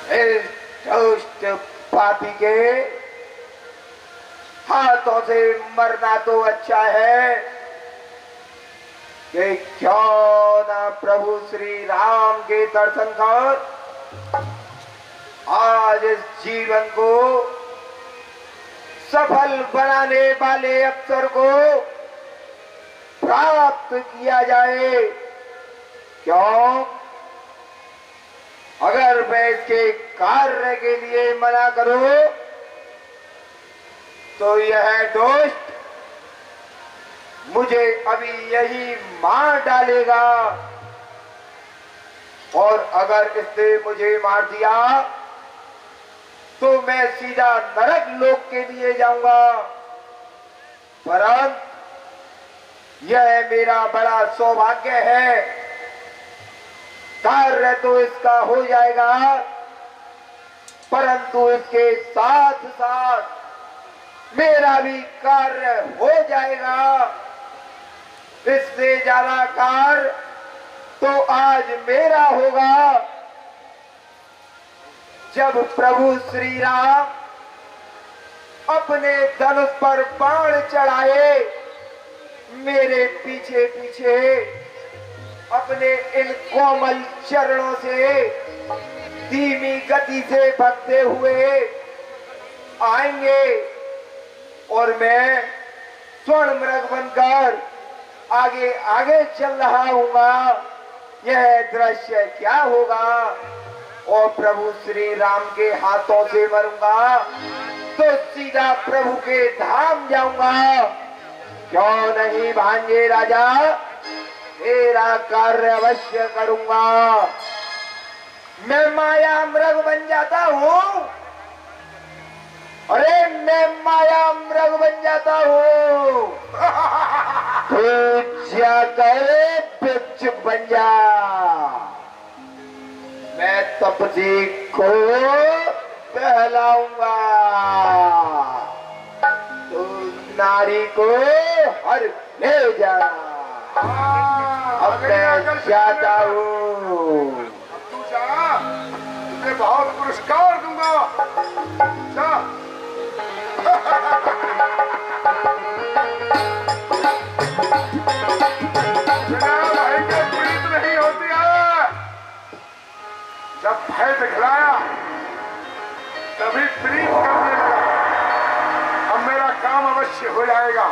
इस दुष्ट पापी के हाथों से मरना तो अच्छा है कि क्यों ना प्रभु श्री राम के दर्शन कर आज इस जीवन को सफल बनाने वाले अवसर को प्राप्त किया जाए। क्यों? अगर मैं इसके कार्य के लिए मना करूं तो यह दुष्ट मुझे अभी यही मार डालेगा, और अगर इसने मुझे मार दिया तो मैं सीधा नरक लोक के लिए जाऊंगा। परंतु यह मेरा बड़ा सौभाग्य है, कार्य तो इसका हो जाएगा परंतु इसके साथ साथ मेरा भी कार्य हो जाएगा। इससे ज्यादा कार्य तो आज मेरा होगा। जब प्रभु श्री राम अपने धनुष पर बाण चढ़ाए, मेरे पीछे पीछे अपने इन कोमल चरणों से धीमी गति से भगते हुए आएंगे और मैं स्वर्ण मृग बनकर आगे आगे चल रहा हूँगा। यह दृश्य क्या होगा? और प्रभु श्री राम के हाथों से मरूंगा तो सीधा प्रभु के धाम जाऊंगा। क्यों नहीं भांजे राजा, तेरा कार्य अवश्य करूंगा। मैं माया मृग बन जाता हूँ, अरे मैं माया मृग बन जाता हूँ। तू जाकर बिच्छू बन जा, मैं तपसी को बहलाऊंगा। तू नारी को हर ले जा। अब मैं जाता हूँ। तू जा, तुझे बहुत पुरस्कार दूंगा। जा। भाई के प्रीत नहीं होती है, जब भय दिखलाया तभी प्रीत करने लगा। अब मेरा काम अवश्य हो जाएगा।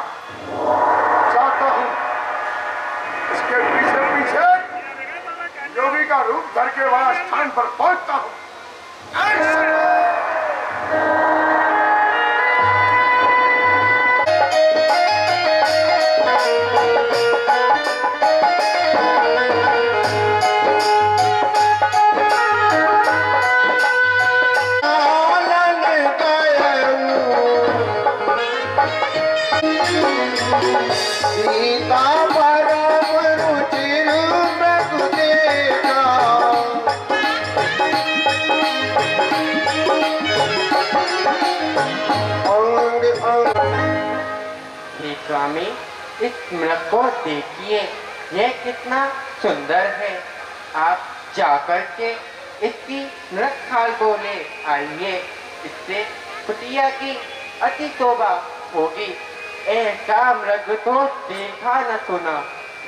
चाहता हूँ इसके पीछे पीछे योगी का रूप धर के वहां स्थान पर पहुंचता हूँ। स्वामी, इस मृग को देखिए, यह कितना सुंदर है। आप जाकर के इसकी मृग खाल को ले आइए, इससे कुटिया की अति शोभा होगी। ऐसा मृग तो देखा न सुना,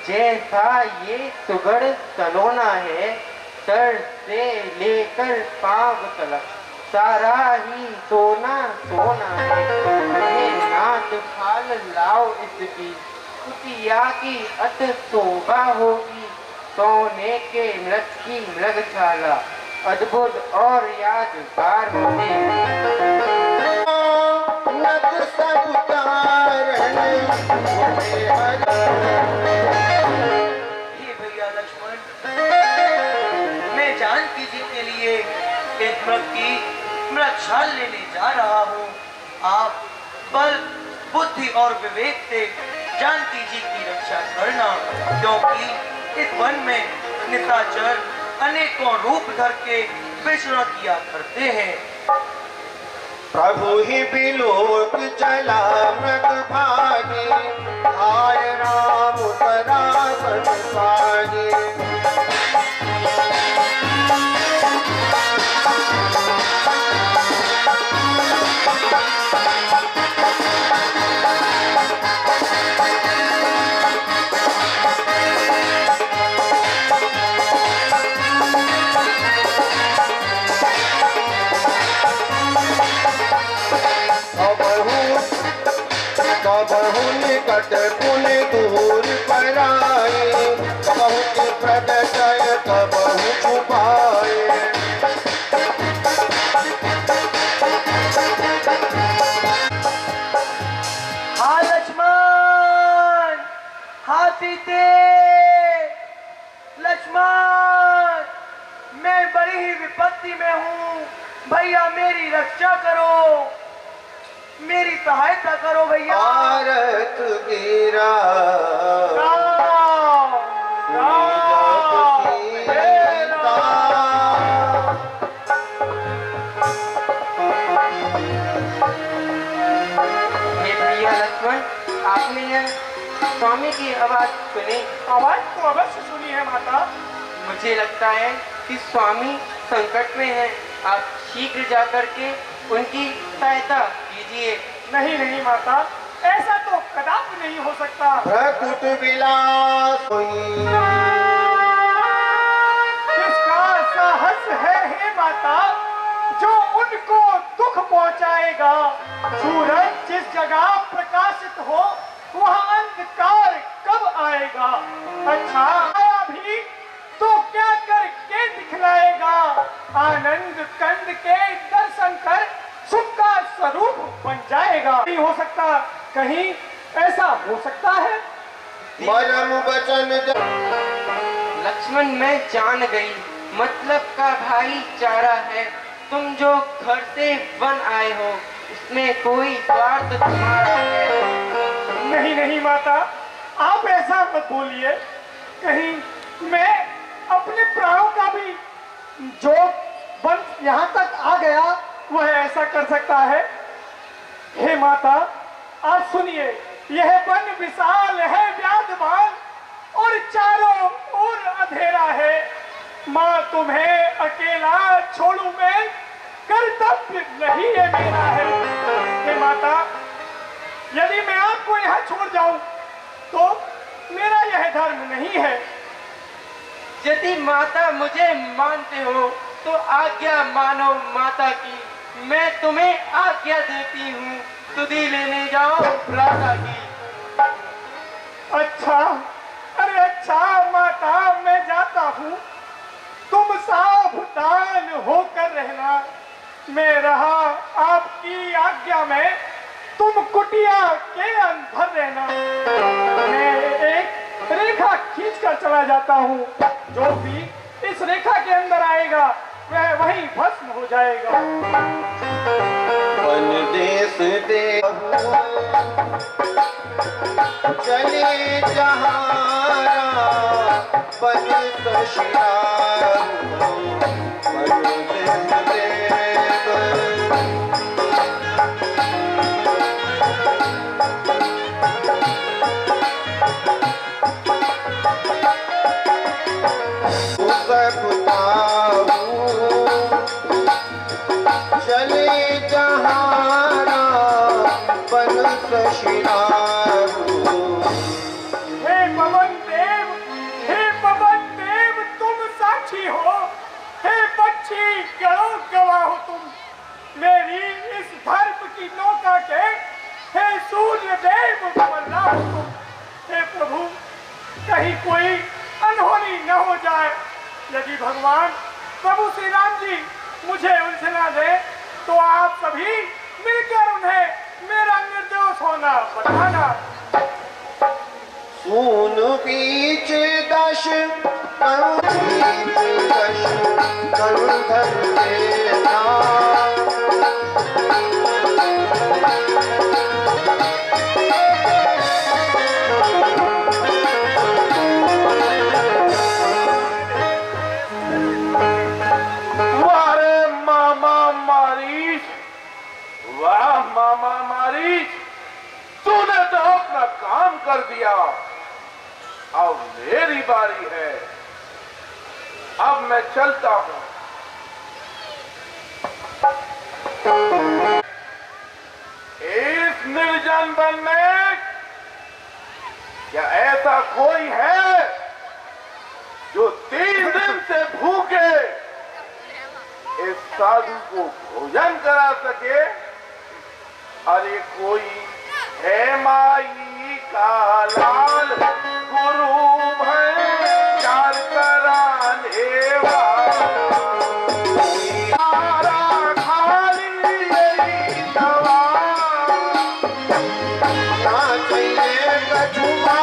जैसा ये सुगढ़ सलोना है। सर से लेकर पांव तलक सारा ही सोना सोना है। नाथ खाल लाओ इसकी, कुटिया की अति शोभा होगी। सोने के मृग की मृगशाला अद्भुत और यादगार होगी। भैया लक्ष्मण, मैं जानकी जी के लिए एक मृग की मृगशाल लेने जा रहा हूँ। आप बल, बुद्धि और विवेक से जानकी जी की रक्षा करना, क्योंकि इस वन में निशाचर अनेकों रूप धर के विचरण किया करते हैं। प्रभु ही बिलोक चला मृग भागी, आय राम परापन पागी। संकट पुनि दूर पराए, बहुत प्रगटय तबहु छुपाए। हाँ लक्ष्मण, हाँ सीते, लक्ष्मण, मैं बड़ी ही विपत्ति में हूँ। भैया मेरी रक्षा करो, मेरी सहायता करो भैया। भारत गिरा आपने यह स्वामी की आवाज सुनी? आवाज तो अवश्य सुनी है माता। मुझे लगता है कि स्वामी संकट में हैं। आप शीघ्र जाकर के उनकी सहायता कीजिए। नहीं नहीं माता, ऐसा तो कदापि नहीं हो सकता। भ्रकुट विलास किसका साहस है हे माता, जो उनको दुख पहुंचाएगा। सूरज जिस जगह प्रकाशित हो वहां अंधकार कब आएगा। अच्छा आया भी तो क्या करके दिखलाएगा। आनंद कंद के दर्शन कर सुख का स्वरूप बन जाएगा। नहीं हो सकता, कहीं ऐसा हो सकता है। मरम वचन लक्ष्मण मैं जान गई, मतलब का भाईचारा है। तुम जो घर से वन आए हो उसमें कोई स्वार्थ तुम्हारा है। नहीं नहीं माता, आप ऐसा मत बोलिए। कहीं मैं अपने प्राणों का भी जो वंश यहाँ तक आ गया वह ऐसा कर सकता है। हे माता आप सुनिए, यह वन विशाल है व्याधवान और चारों ओर अंधेरा है। माँ तुम्हें अकेला छोड़ू मैं, कर्तव्य नहीं है मेरा है। हे माता, यदि मैं आपको यहाँ छोड़ जाऊं तो मेरा यह धर्म नहीं है। यदि माता मुझे मानते हो तो आज्ञा मानो माता की। मैं तुम्हें आज्ञा देती हूँ, सुधी लेने जाओ राधा की। अच्छा, अरे अच्छा माता, मैं जाता हूँ, तुम सावधान होकर रहना। मैं रहा आपकी आज्ञा में, तुम कुटिया के अंदर रहना। मैं एक रेखा खींचकर चला जाता हूँ, जो भी इस रेखा के अंदर आएगा वह वहीं भस्म हो जाएगा। वन देश दे चले जहारा पद सशियारू, वन देश देव चले जहारा पद सशियारू। हे पवन देव तुम साक्षी हो। हे पक्षी गणों गवाह हो तुम, मेरी इस धर्म की नौका के। हे सूर्य देव बल्ला हो तुम। हे प्रभु, कहीं कोई अनहोनी न हो जाए। यदि भगवान प्रभु श्री राम जी मुझे उनसे ना दे तो आप सभी मिलकर उन्हें मेरा निर्दोष होना बताना। सून बीच दश कंधर देना। वाह मामा मारीच, तूने तो अपना काम कर दिया। अब मेरी बारी है, अब मैं चलता हूं। इस निर्जन वन में क्या ऐसा कोई है जो 3 दिन से भूखे इस साधु को भोजन करा सके? अरे कोई है माई का लाल गुरु भय चार कराने वाला खाली यही दवा ना चाहिए कछुआ।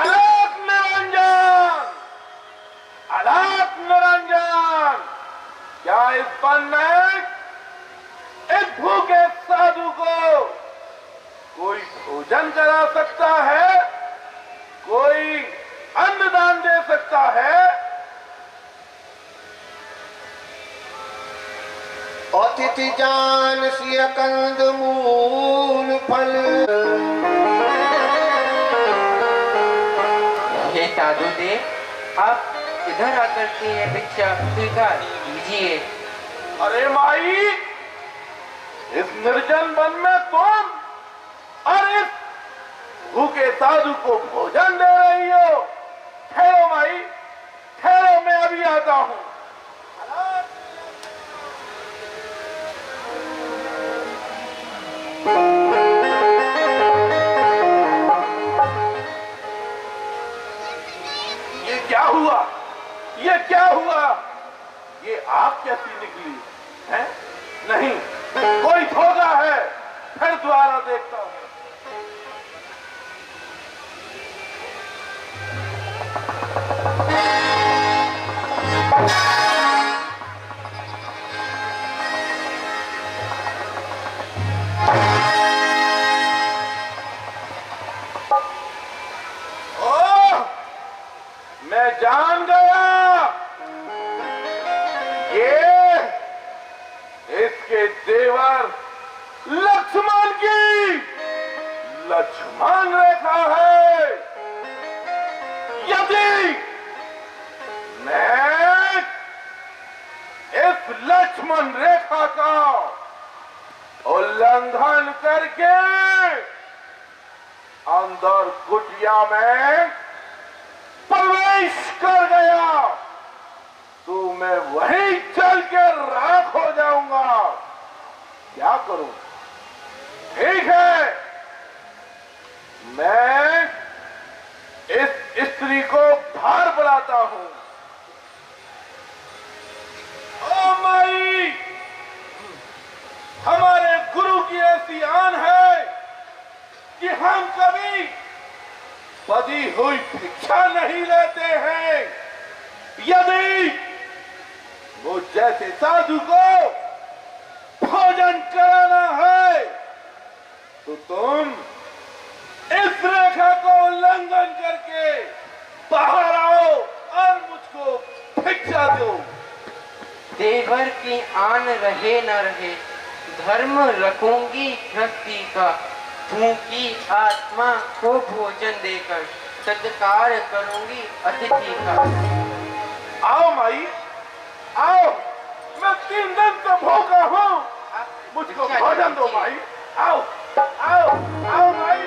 अलोक निरंजन, अलोक निरंजन, क्या इस वन में इस भूखे साधु को कोई भोजन करा सकता है, कोई अन्नदान दे सकता है? अतिथि जान सिय कंद मूल फल। हे साधु देव, आप इधर आकर के ये भिक्षा स्वीकार कीजिए। अरे माई, इस निर्जन वन में तुम और इस भूखे साधु को भोजन दे रही हो? ठहरो माई, ठहरो, मैं अभी आता हूं। ये क्या हुआ? ये क्या हुआ? ये आग कैसी निकली है? नहीं, कोई धोखा है। फिर दोबारा देखता हूं। ओह, मैं जान गया, ये इसके देवर लक्ष्मण की लक्ष्मण रेखा है। यदि मैं इस लक्ष्मण रेखा का उल्लंघन करके अंदर कुटिया में प्रवेश कर गया तो मैं वहीं चल के राख हो जाऊंगा। क्या करूं? ठीक है, मैं इस स्त्री को बाहर बुलाता हूं। ओ माई, हमारे गुरु की ऐसी आन है कि हम कभी बदी हुई भिक्षा नहीं लेते हैं। यदि वो जैसे साधु को भोजन कराना है तो तुम इस रेखा को उल्लंघन करके बाहर आओ और मुझको भिक्षा दो। देवर की आन रहे न रहे, धर्म रखूंगी भक्ति का, भूखी आत्मा को भोजन देकर सत्कार करूंगी अतिथि का। आओ माई, आओ, मैं 3 दिन से भूखा हूँ, मुझको भोजन दो माई। आओ आओ आओ माई।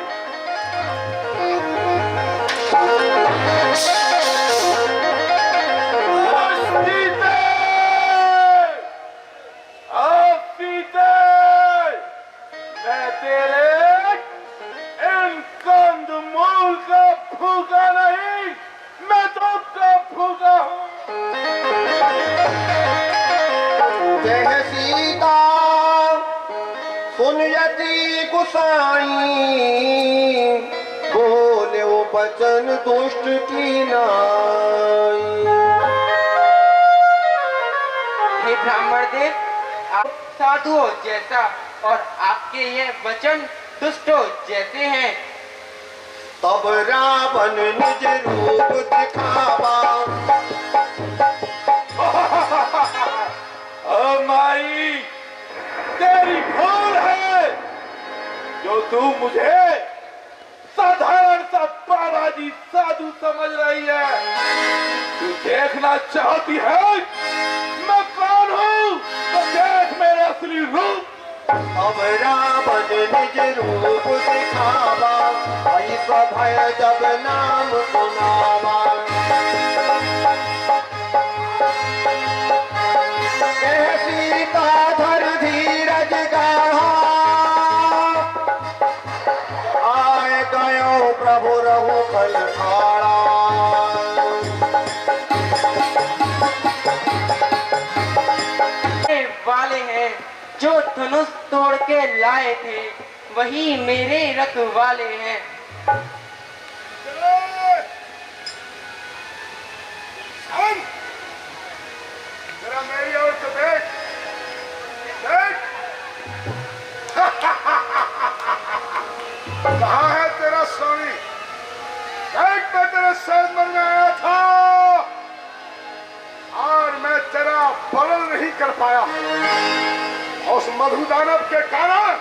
मैं तेरे इन कंद मूल का भूखा नहीं, मैं तो का भूखा हूँ। जय सीता सुनयति गुसाई, बोले वो बचन दुष्ट की नाई। हे ब्राह्मण देव, आप साधुओं जैसा और आपके ये वचन दुष्टों जैसे हैं। तब रावण निज रूप दिखावा, ओ माई, तेरी भूल है जो तू मुझे साधारण सा बाबाजी साधु समझ रही है। तू देखना चाहती है मैं कौन हूँ, तो देख मेरा असली रूप। अब रावण निज रूप दिखावा, ऐसा भय जब नाम सुनावा। कह सीता धर धीरज गाहा, आए गयो जो धनुष तोड़ के लाए थे वही मेरे रखवाले हैं। जरा मेरी ओर से देख, देख। कहाँ है तेरा स्वामी? देख, मैं तेरे सामने में आया था और मैं तेरा वर्णन नहीं कर पाया। उस मधु दानव के कारण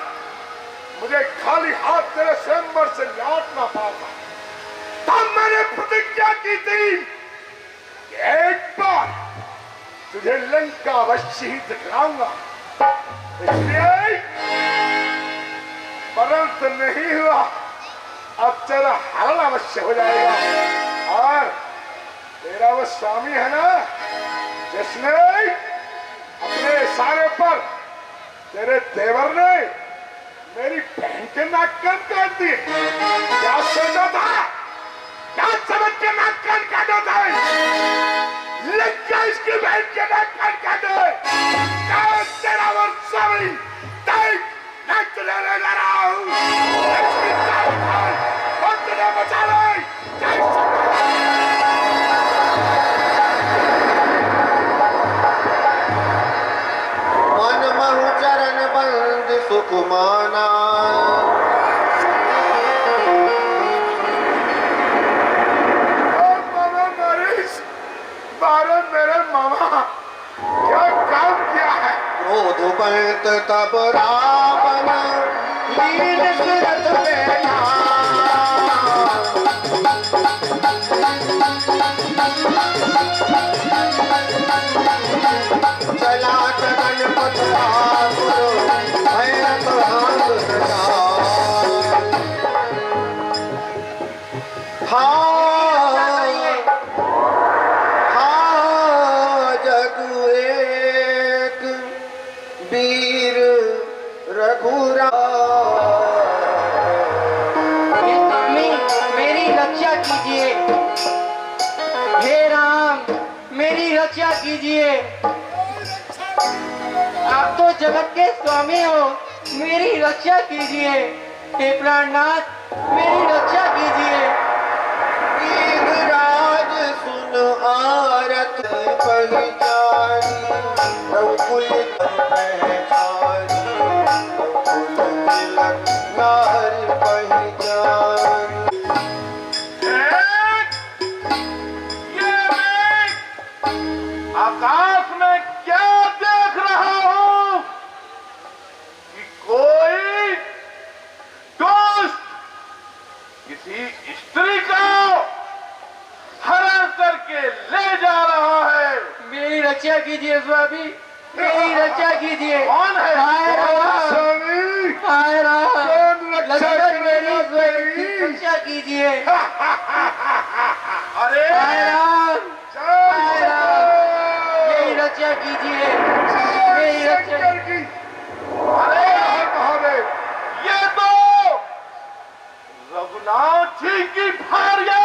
मुझे खाली हाथ तेरे स्वयंवर से लौट ना पाता। तब मैंने प्रतिज्ञा की थी कि एक बार तुझे लंका अवश्य ही दिखलाऊंगा। इसलिए परंतु नहीं हुआ, अब तेरा हरण अवश्य हो जाएगा। और तेरा वो स्वामी है ना, जिसने अपने इशारे पर तेरे देवर ने मेरी बहन के नाक कान काट दिए। क्या सोचा था? क्या समझ के नाक कान काटा था? लग गया इसकी बहन के नाक कान काटे। क्या तेरा वो स्वामी? देख, मैं तुझे ले जा रहा हूँ। लक्ष्मी और तुझे बचा ले। मन महु चरण बंद सुख माना, मेरे मामा क्या काम किया है? क्रोध बंत तब रावण लीन सिरत बैठा, चला गगन पथरासुर भैरव भांग सजा। वीर रघुरा स्वामी मेरी रक्षा कीजिए। हे राम मेरी रक्षा कीजिए। आप तो जगत के स्वामी हो, मेरी रक्षा कीजिए। हे प्राणनाथ मेरी रक्षा कीजिए। राज सुन आरत पहचानी, रघुकुल पहचानी, रघुकुल तिलक नारी पहचानी। आकाश में क्या देख रहा हूँ कि कोई दोस्त किसी स्त्री को हरण करके ले जा रहा है। मेरी रक्षा कीजिए स्वामी, मेरी रक्षा कीजिए। कौन है? हाय राम, स्वामी, हाय राम, कौन रक्षा लक्ष्मण मेरी करेगा? रक्षा कीजिए। अरे हाय राम, हाय राम, मेरी रक्षा कीजिए, मेरी रक्षा। शंकर की। अरे महादेव, ये तो रघुनाथ जी की भार्या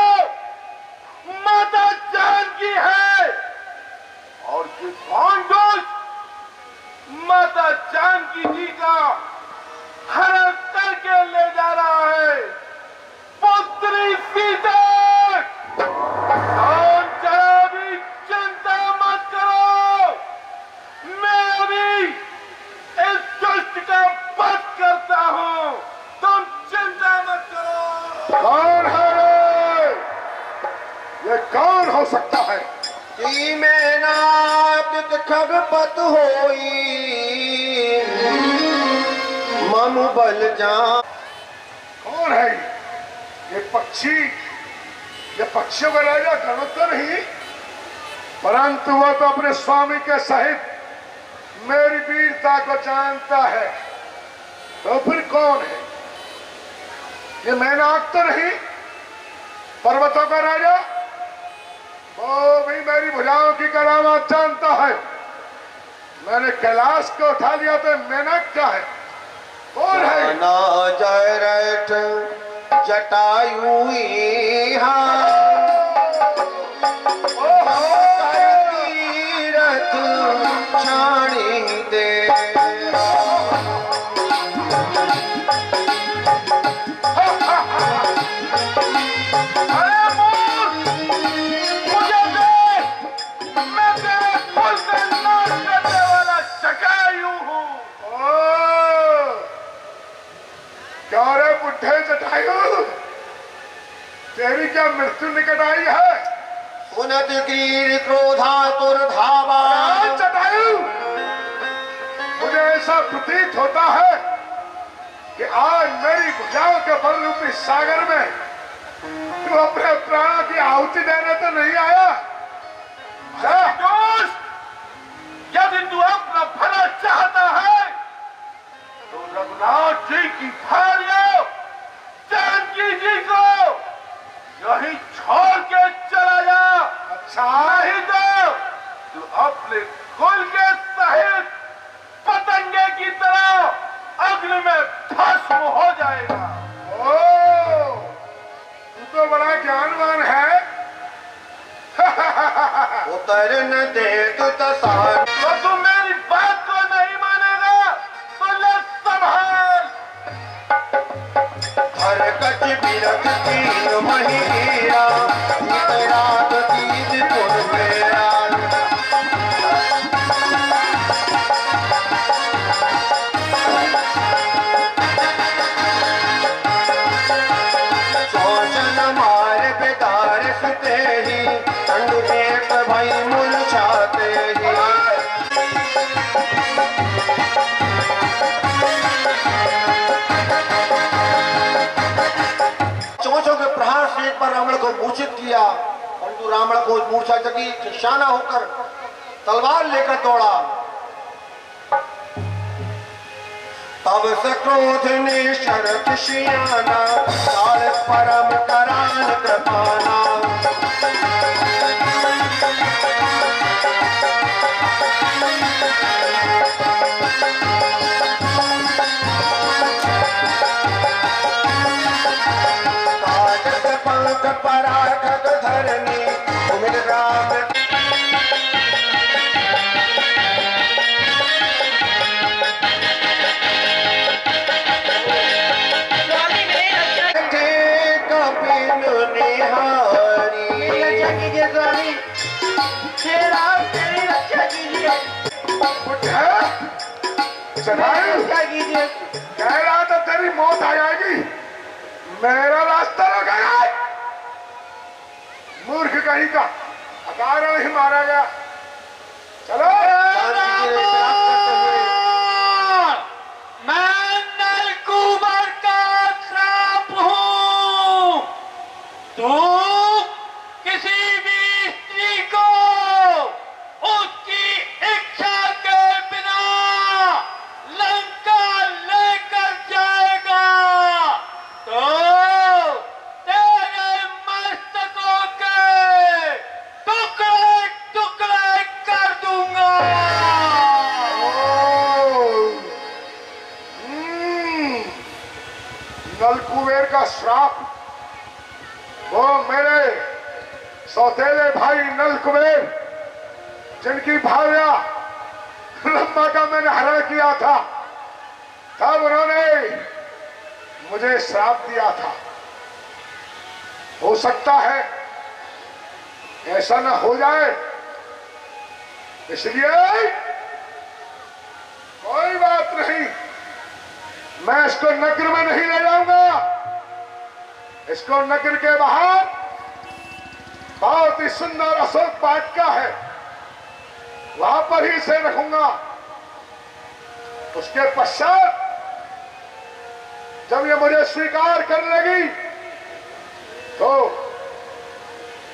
माता जानकी है और ये कौन दोस्त माता जानकी जी का हरण करके ले जा रहा है। पुत्री सीता, तुम जरा भी चिंता मत करो, मैं अभी इस दुष्ट का वध करता हूँ। तुम चिंता मत करो। कौन है रे? ये कौन हो सकता है? जी में नाथ खगपत होई, मम बल जान। कौन है ये पक्षी? ये पक्षियों का राजा गणत तो नहीं, परंतु वो तो अपने स्वामी के सहित मेरी वीरता को जानता है। तो फिर कौन है? ये मैनाक तो नहीं, पर्वतों का राजा? वो भी मेरी भुजाओं की करामात जानता है। मैंने कैलाश को उठा लिया तो मैनाक का है। कौन है? ना जय रथ जटायु रथ छाणी दे। तेरी क्या मृत्यु निकट आई है? उन्नत कीर क्रोधा तुरधावा। जटायु, मुझे ऐसा प्रतीत होता है कि आज मेरी भुजाओं के बल रूपी सागर में तू अपने प्राणों की आहुति देने तो नहीं आया? दोस्त, यदि तू अपना भला चाहता है तो रघुनाथ जी की भार्या जानकी जी को यही छोड़ के चला जा। अच्छा, नहीं तो तू अपने कुल के सहित पतंगे की तरह अग्नि में भस्म हो जाएगा। ओ, तू तो बड़ा ज्ञानवान है। उतरन दे तू तसान। तो तू मेरी बात को नहीं मानेगा तो ले संभाल। हर कच बिरख तीन महीरा, रात तीज पुर मेरा। चौचन मार बेदार सुते ही, ठंड एक भाई मुरझाते ही। चोंचों के प्रहार से एक बार रावण को मूर्छित किया, परंतु रावण को मूर्छा जगी शाना होकर तलवार लेकर दौड़ा। तब से क्रोध ने शरत शियाना, काल परम करान कृपाना। पंख पराग धरनी उमिर राम। कपिल निहारी, कह रहा था तेरी मौत आ जाएगी, मेरा रास्ता रोकेगा। मूर्ख कहीं का, अकारण ही मारा गया। चलो, मैं नलकुबर का श्राप हूँ। तू किसी भी स्त्री को उसकी इच्छा के बिना लंका लेकर जाएगा तो तेरे मस्तकों के टुकड़े टुकड़े कर दूंगा। नलकुबेर का श्राप, वो मेरे सौतेले भाई नलकुबेर, जिनकी भार्या लंबा का मैंने हरण किया था, तब उन्होंने मुझे श्राप दिया था। हो सकता है ऐसा न हो जाए, इसलिए कोई बात नहीं, मैं इसको नगर में नहीं ले जाऊंगा। इसको नगर के बाहर बहुत ही सुंदर अशोक वाटिका है, वहां पर ही इसे रखूंगा। उसके पश्चात जब ये मुझे स्वीकार करने लगी तो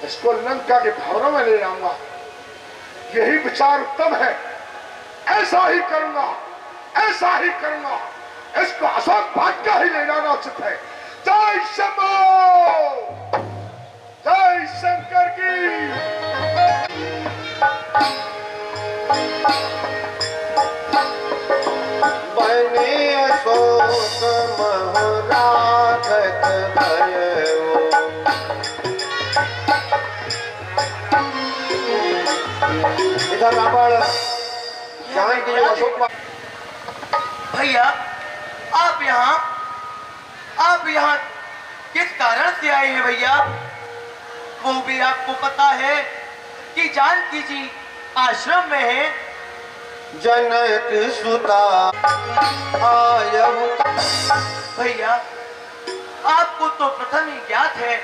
इसको लंका के भवनों में ले जाऊंगा। यही विचार उत्तम है, ऐसा ही करूंगा, ऐसा ही करूंगा। इसको अशोक वाटिका ही ले जाना उचित है। जय शंभो, जय शंकर की। बने अशोक महराखत भयो। इधर रावण यहाँ के जो अशोक। भैया, आप यहाँ किस कारण से आए हैं भैया? वो भी आपको पता है कि जानकी जी आश्रम में है। जनक सुता आयहु। भैया, आपको तो प्रथम ही ज्ञात है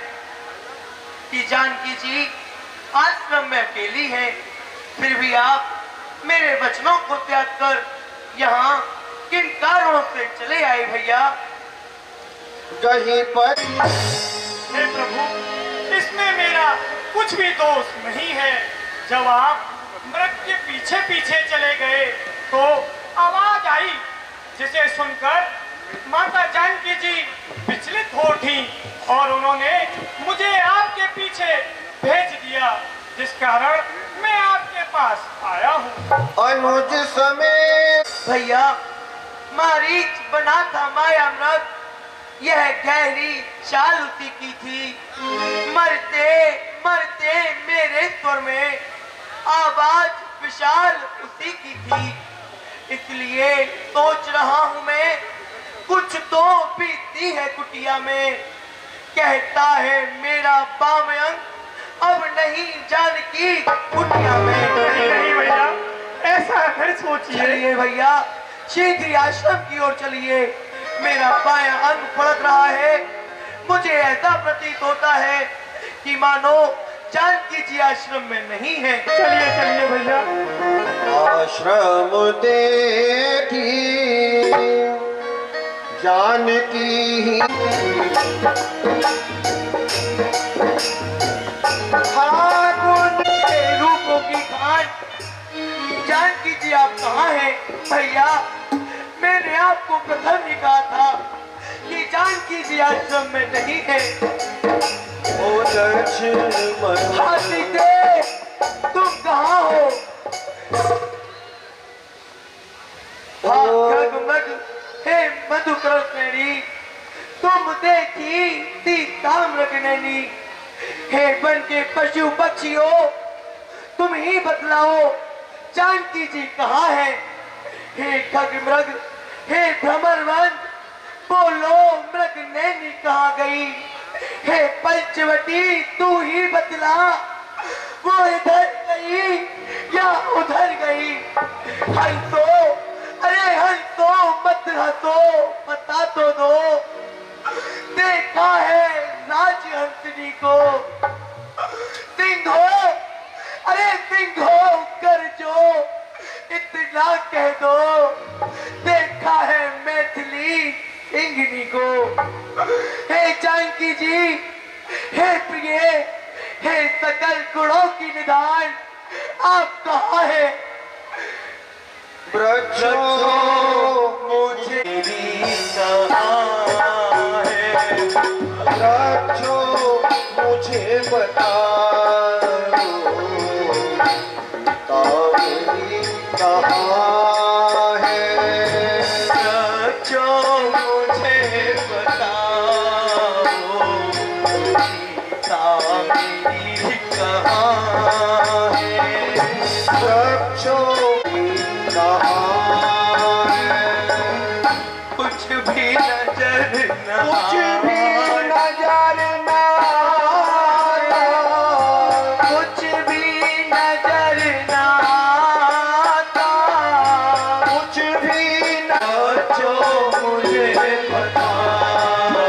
कि जानकी जी आश्रम में अकेली है, फिर भी आप मेरे वचनों को त्याग कर यहाँ किन कारणों से चले आए भैया? कहीं पर हे प्रभु, इसमें मेरा कुछ भी दोष नहीं है। जब आप मृग के पीछे पीछे चले गए तो आवाज आई, जिसे सुनकर माता जानकी जी विचलित हो उठी और उन्होंने मुझे आपके पीछे भेज दिया, जिस कारण मैं आपके पास आया हूँ। अनुज समेत भैया, मारीच बना था माया मृग, यह गहरी चाल उसी की थी। मरते मरते मेरे स्वर में आवाज विशाल उसी की थी। इसलिए सोच रहा हूँ मैं, कुछ तो बीती है कुटिया में। कहता है मेरा बाम अंग, अब नहीं जानकी कुटिया में। नहीं भैया, ऐसा नहीं सोचिए। चलिए भैया, शीघ्र आश्रम की ओर चलिए। मेरा बायां अंग फड़क रहा है। मुझे ऐसा प्रतीत होता है कि मानो जानकी जी आश्रम में नहीं है। चलिए चलिए भैया। आश्रम देखी जानकी ठाकुर के रूपों की खान, जानकी जी आप कहाँ हैं? भैया, मैंने आपको प्रथम ही कहा था कि जानकी जी आश्रम में नहीं है। ओ लक्ष्मण हाथी दे, तुम कहाँ हो? हे मधुकृष्णी, तुम देखी सीता मृगनैनी। हे वन के पशु पक्षियों, तुम ही बतलाओ जानकी जी कहाँ है? हे खग मृग, हे भ्रमरवन, बोलो मृगनैनी कहाँ गई? हे पंचवटी, तू ही बतला, वो इधर गई या उधर गई? हंसो, अरे हंसो, मत हंसो, बता तो दो। देखा है राज हंसनी को। सिंह हो, अरे सिंह हो कर जो, इतना कह दो। देखा है मैथिली इंगनी को। हे जानकी जी, हे प्रिय, हे सकल गुणों की निधान, आप कहाँ है? वृक्षों मुझे वृक्षों मुझे बताओ, तावरी कहाँ है? बच्चों मुझे बताओ, सीता मेरी कहाँ है? वृक्षों कहाँ है? कुछ भी नजर न कुछ भी नजर न आया, कुछ भी नजर न आता। कुछ भी न बच्चों मुझे बताओ,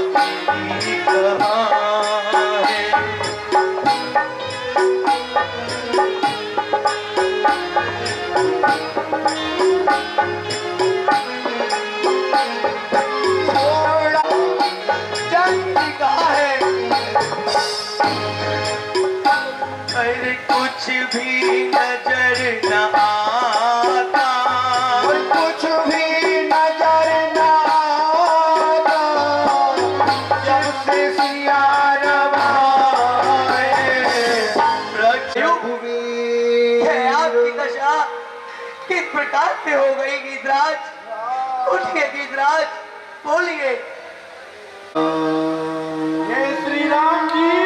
सीता मेरी कहाँ है? जानकी कहाँ है? अरे कुछ भी नजर न आता। कुछ भी नजर न आता, जब से सिया रवाए रघुवीर। है आपकी दशा किस प्रकार से हो गई गिजराज? उठिए गिजराज, बोलिए। हे श्री राम जी,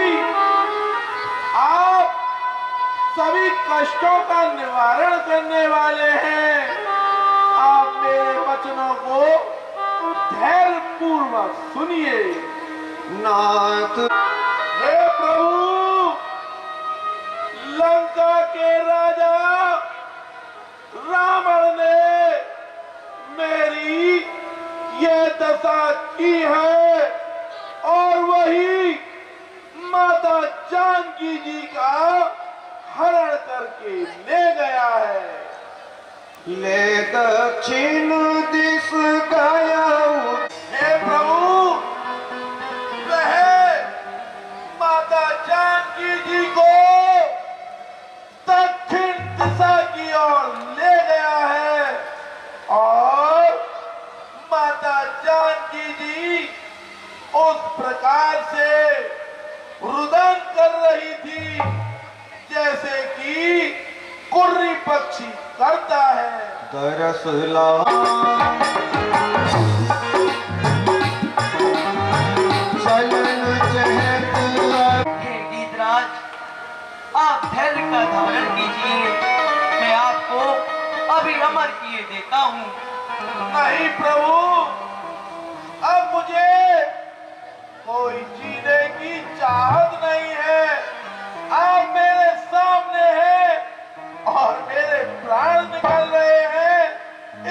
आप सभी कष्टों का निवारण करने वाले हैं। आप मेरे वचनों को धैर्य पूर्वक सुनिए। नाथ हे प्रभु, लंका के राजा रावण ने मेरी ये दशा की है और वही जानकी जी का हरण करके ले गया है। ले दक्षिण दिश गया। हे प्रभु, वह माता जानकी जी को दक्षिण दिशा की ओर ले गया है और माता जानकी जी उस प्रकार से रुदन कर रही थी जैसे कि कुर्री पक्षी करता है। दरसला चलन चहत। हे गीतराज, आप धैर्य का धारण कीजिए, मैं आपको अभी अमर किए देता हूँ। नहीं प्रभु, अब मुझे कोई जीने की चाहत नहीं है। आप मेरे सामने हैं और मेरे प्राण निकल रहे हैं,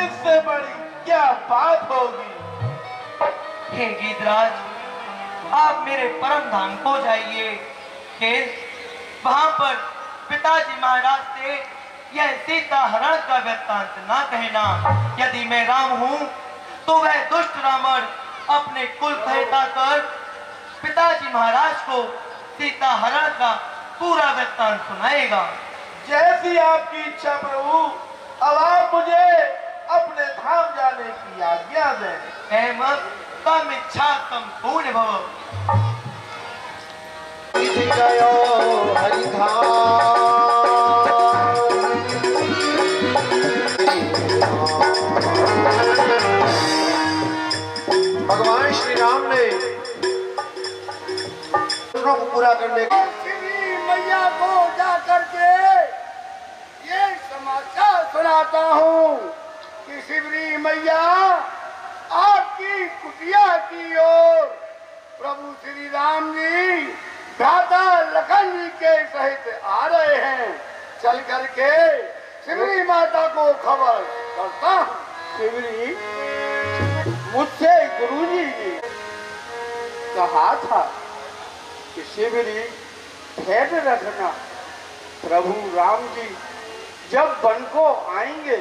इससे बड़ी क्या बात होगी। हे गीतराज, आप मेरे परम धाम को जाइए कि वहां पर पिताजी महाराज से यह सीता हरण का वृत्तांत ना कहना। यदि मैं राम हूँ तो वह दुष्ट रावण अपने कुल कहता कर पिताजी महाराज को सीता हरण का पूरा वृत्तांत सुनाएगा। जैसी आपकी इच्छा प्रभु, अब आप मुझे अपने धाम जाने की आज्ञा दें। अहमद तम इच्छा तम पूर्ण भव। गयो हरिधाम। भगवान श्री राम ने को पूरा करने श्री मैया को जा करके ये समाचार सुनाता हूँ कि शिवरी मैया आपकी कुटिया की ओर प्रभु श्री राम जी भ्राता लखन जी के सहित आ रहे हैं। चल करके शिवरी माता को खबर करता हूँ। शिवरी, मुझसे गुरुजी ने कहा था कि शिवरी धैर्य रखना, प्रभु राम जी जब वन को आएंगे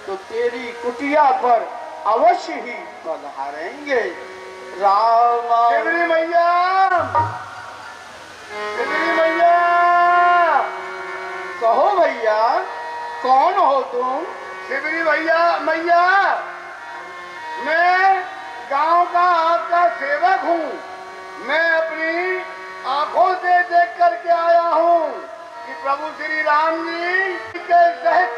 तो तेरी कुटिया पर अवश्य ही पधारेंगे। राम शिवरी मैया, शिवरी मैया, कहो भैया कौन हो तुम? शिवरी भैया मैया, मैं गांव का आपका सेवक हूँ। मैं अपनी आंखों से देख करके आया हूँ कि प्रभु श्री राम जी के सहित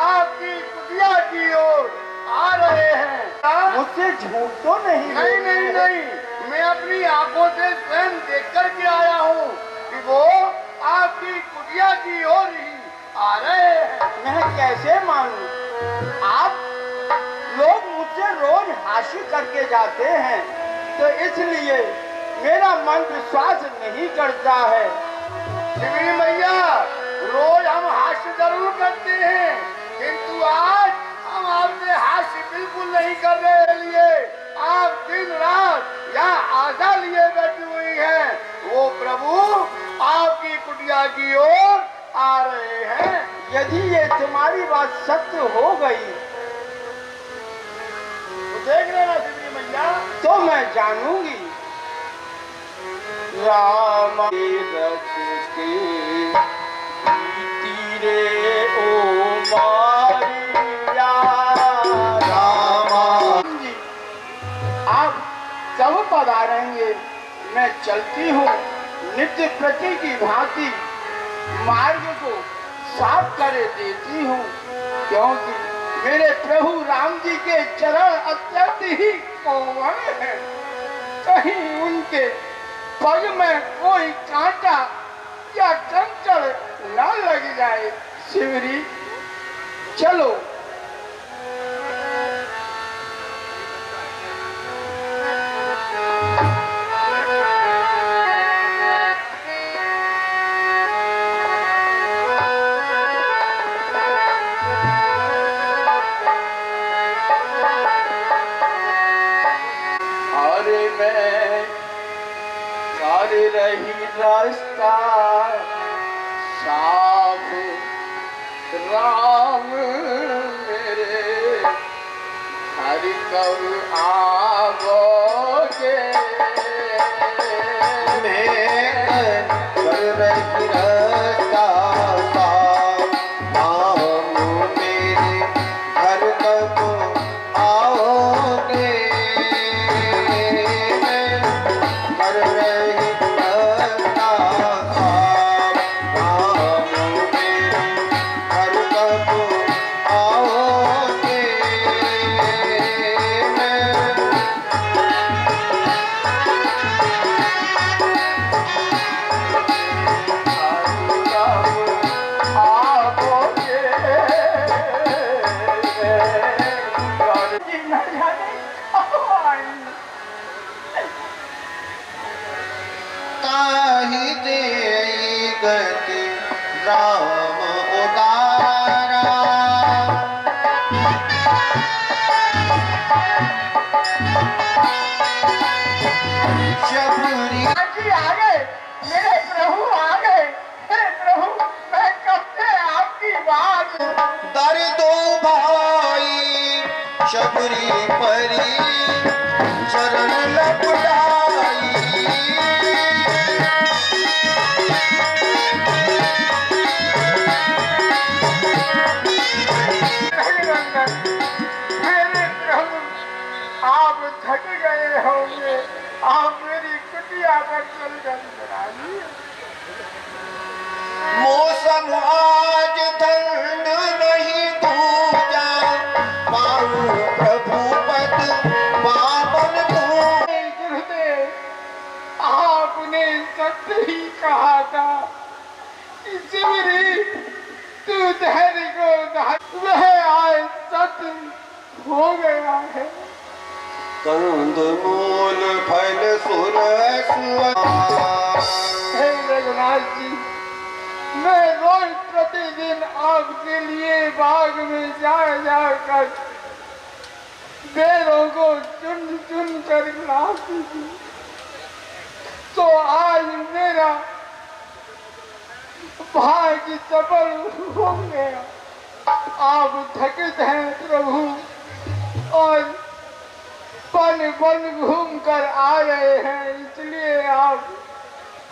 आपकी कुटिया की ओर आ रहे हैं। मुझसे झूठ तो नहीं? नहीं नहीं नहीं, मैं अपनी आंखों से स्वयं देख करके आया हूँ कि वो आपकी कुटिया की ओर ही आ रहे हैं। मैं कैसे मानूं? आप लोग मुझसे रोज हासिल करके जाते हैं तो इसलिए मेरा मन विश्वास नहीं करता है। शिवरी मैया, रोज हम हास्य जरूर करते हैं, किंतु आज हम आपसे हास्य बिल्कुल नहीं कर रहे लिए आप दिन रात या आशा लिए बैठी हुई हैं। वो प्रभु आपकी कुटिया की ओर आ रहे हैं। यदि ये तुम्हारी बात सत्य हो गई तो देख लेना शिवरी मैया, तो मैं जानूंगी। राम तीरे ओ मारिया। राम जी, आप कब पधारेंगे? मैं चलती हूँ नित्य प्रति की भांति मार्ग को साफ कर देती हूँ, क्योंकि मेरे प्रभु राम जी के चरण अत्यंत ही कोमल हैं। कहीं उनके पग में कोई कांटा या कंकड़ न लग जाए। शिवरी, चलो। अरे मैं सारे रही रास्ता साफ राम मेरे घर कब आओगे मैं कर रही रास्ता साफ राम मेरे घर कब आओगे मैं कर रही रास्ता साफ राम मेरे घर कब आओगे मैं ताहि दे गति राम उदारा शबरी जी आ गए, मेरे प्रभु आ गए। हे प्रभु, मैं कब से आपकी बात दर दो भाई शबरी परी शरण लपटाई रघुनंदन, मेरे प्रभु आप थक गए होंगे, आप मेरी कुटिया पर चलकर बनाइए। मौसम आज ठंड नहीं दूजा पाऊं प्रभु पद पावन तू गुरुदेव, आपने सत्य ही कहा था कि शिवरी तू धैर्य को वह आज सत्य हो गया है। कंद मूल फल सुर हे रघुनाथ जी, मैं रोज प्रतिदिन आपके लिए बाग में जा जाकर बेरों को चुन चुन कर लाती थी, तो आज मेरा भाग्य सफल हो गया। आप थकित हैं प्रभु और वन वन घूम कर आ रहे हैं, इसलिए आप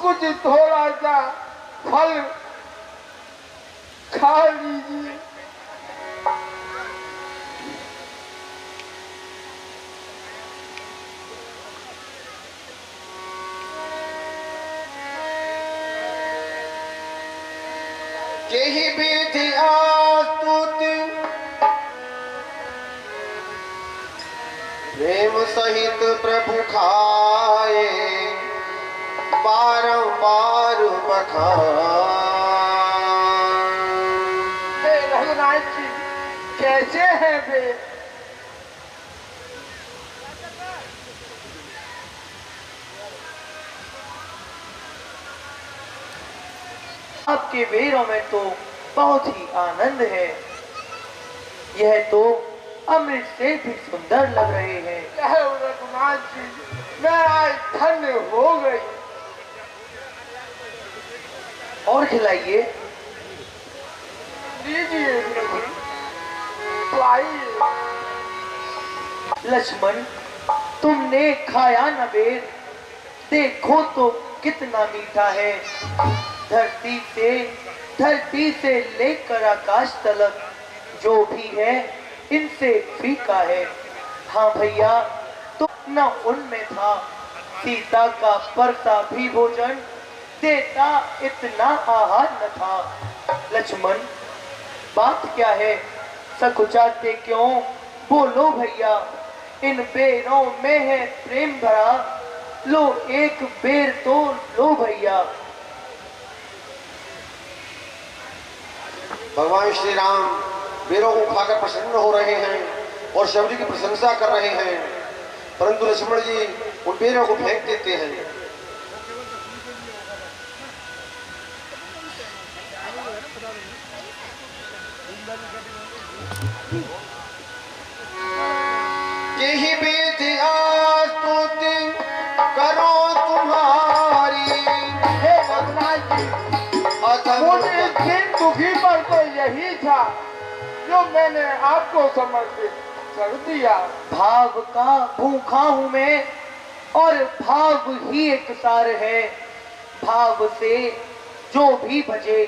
कुछ थोड़ा सा फल खा लीजिए। यही विधि आस्तुति प्रेम सहित प्रभु खाए बारंबार बखान। हे रघुनाथ जी, कैसे हैं वे? आपके वीरों में तो बहुत ही आनंद है। यह तो अमृत से भी सुंदर लग रहे हैं। हे रघुनाथ जी, मैं आज धन्य हो गई। और खिलाइए। लीजिए प्रभु, तो आइए। लक्ष्मण, तुमने खाया न बेर, देखो तो कितना मीठा है। धरती से लेकर आकाश तलक जो भी है इनसे फीका है। हाँ भैया, तो न उनमें था, सीता का परसा भी भोजन देता इतना आहार न था। लक्ष्मण, बात क्या है, सकुचाते क्यों? बोलो भैया, इन बेरों में है प्रेम भरा, लो एक बेर तो लो भैया। भगवान श्री राम वीरों को खाकर प्रसन्न हो रहे हैं और शबरी की प्रशंसा कर रहे हैं, परंतु लक्ष्मण जी उन वीरों को फेंक देते हैं। यही विधि आस्तुति करो तुम्हारी मुझे इस दिन दुखी पर तो यही था जो मैंने आपको समर्पित कर दिया। भाव का भूखा हूं मैं और भाव ही एक सार है। भाव से जो भी भजे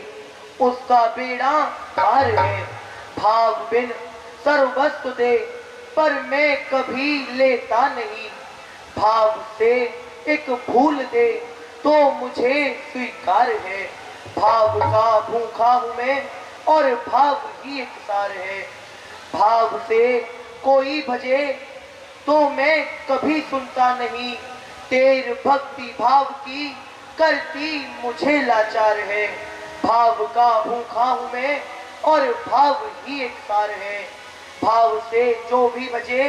उसका बेड़ा पार है। भाव बिन सर्वस्व दे पर मैं कभी लेता नहीं। भाव से एक भूल दे तो मुझे स्वीकार है। भाव का भूखा हूं मैं और भाव ही एक सार है। भाव से कोई भजे तो मैं कभी सुनता नहीं। तेर भक्ति भाव की करती मुझे लाचार है। भाव का भूखा हूं मैं और भाव ही एक सार है। भाव से जो भी भजे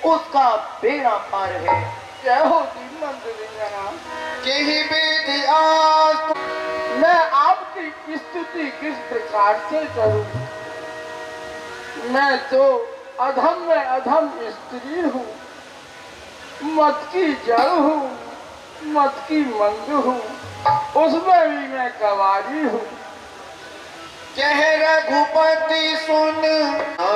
उसका बेड़ा पार है। जय हो मंदिर केहि बेद आज मैं आपकी स्तुति किस प्रकार से करूं? मैं तो अधम में अधम स्त्री हूँ, मत की जड़ हूँ, मत की मंद हूँ, उसमें भी मैं कवारी हूँ। कह रघुपति सुन मेरा।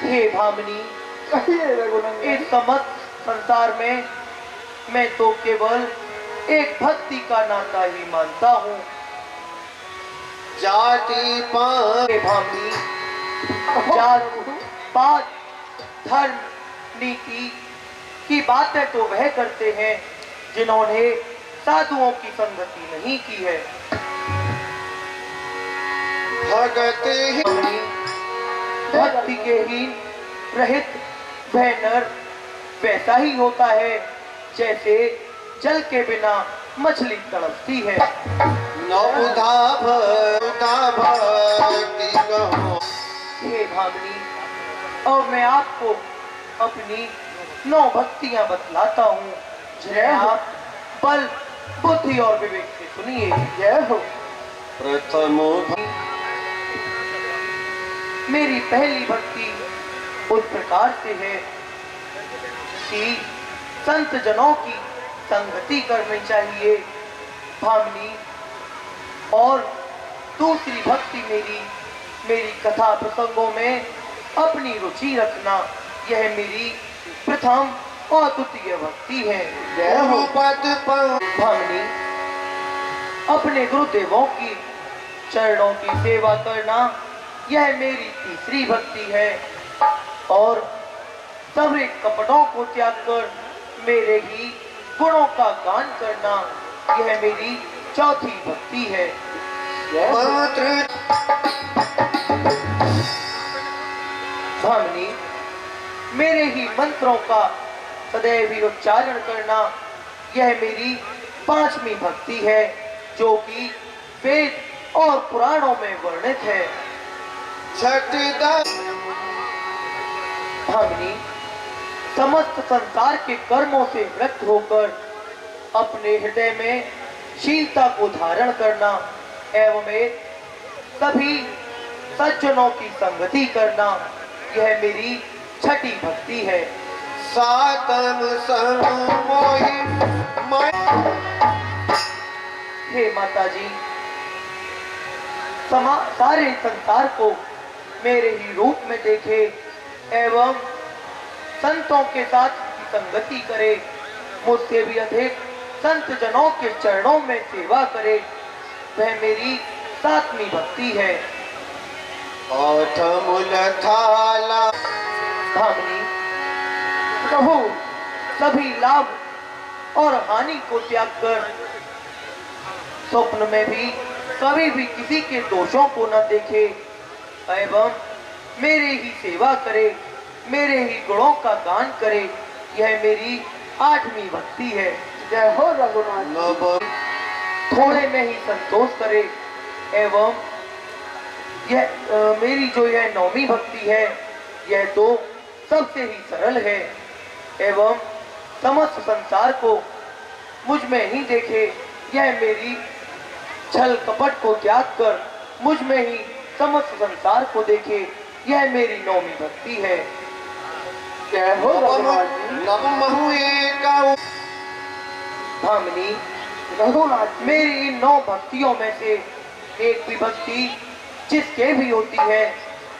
हे भामिनी, कहिए रघुनंदन। इस समस्त संसार में मैं तो केवल एक भक्ति का नाता ही मानता हूँ। जाति पात हे भामिनी, जात पात धर्म नीति की बातें तो वह करते हैं जिन्होंने साधुओं की संगति नहीं की है। भगत ही भक्ति के ही रहित वह नर वैसा ही होता है जैसे जल के बिना मछली तड़पती है। नवधा भक्ति कहो। हे भामिनी, और मैं आपको अपनी 9 भक्तियां बतलाता हूँ जिन्हें आप बल बुद्धि और विवेक से सुनिए। जय हो। प्रथम मेरी पहली भक्ति उस प्रकार से है कि संत जनों की संगति करनी चाहिए भामिनी। और दूसरी भक्ति मेरी कथा प्रसंगों में अपनी रुचि रखना, यह मेरी प्रथम और द्वितीय भक्ति है। भामिनी, अपने गुरुदेवों की चरणों की सेवा करना, यह मेरी तीसरी भक्ति है। और सभी कपटों को त्याग कर मेरे ही गुणों का गान करना, यह मेरी चौथी भक्ति है। भामिनी, मेरे ही मंत्रों का सदैव ही उच्चारण करना, यह मेरी 5वीं भक्ति है जो कि वेद और पुराणों में वर्णित है। भामिनी, समस्त संसार के कर्मों से मुक्त होकर अपने हृदय में शीलता को धारण करना एवं सभी सज्जनों की संगति करना, यह मेरी 6ठी भक्ति है। सातम मोहि हे माता जी, सारे संसार को मेरे ही रूप में देखे एवं संतों के साथ संगति करे, मुझसे भी अधिक संत जनों के चरणों में सेवा करे, वह मेरी 7वीं भक्ति है। भामिनी, प्रभु सभी लाभ और हानि को त्याग कर स्वप्न में भी कभी भी किसी के दोषों को न देखे एवं मेरे ही सेवा करे, मेरे ही गुणों का गान करे, यह मेरी 8वीं भक्ति है। जय हो रघुनाथ। थोड़े में ही संतोष करे एवं यह मेरी जो यह 9वीं भक्ति है, यह तो सबसे ही सरल है एवं समस्त संसार को मुझ में ही देखे, यह मेरी छल कपट को त्याग कर मुझ में ही समस्त संसार को देखे, यह मेरी 9वीं भक्ति है। जय हो रघुनाथ। भामिनी, रघुनाथ मेरी इन 9 भक्तियों में से एक भी भक्ति जिसके भी होती है,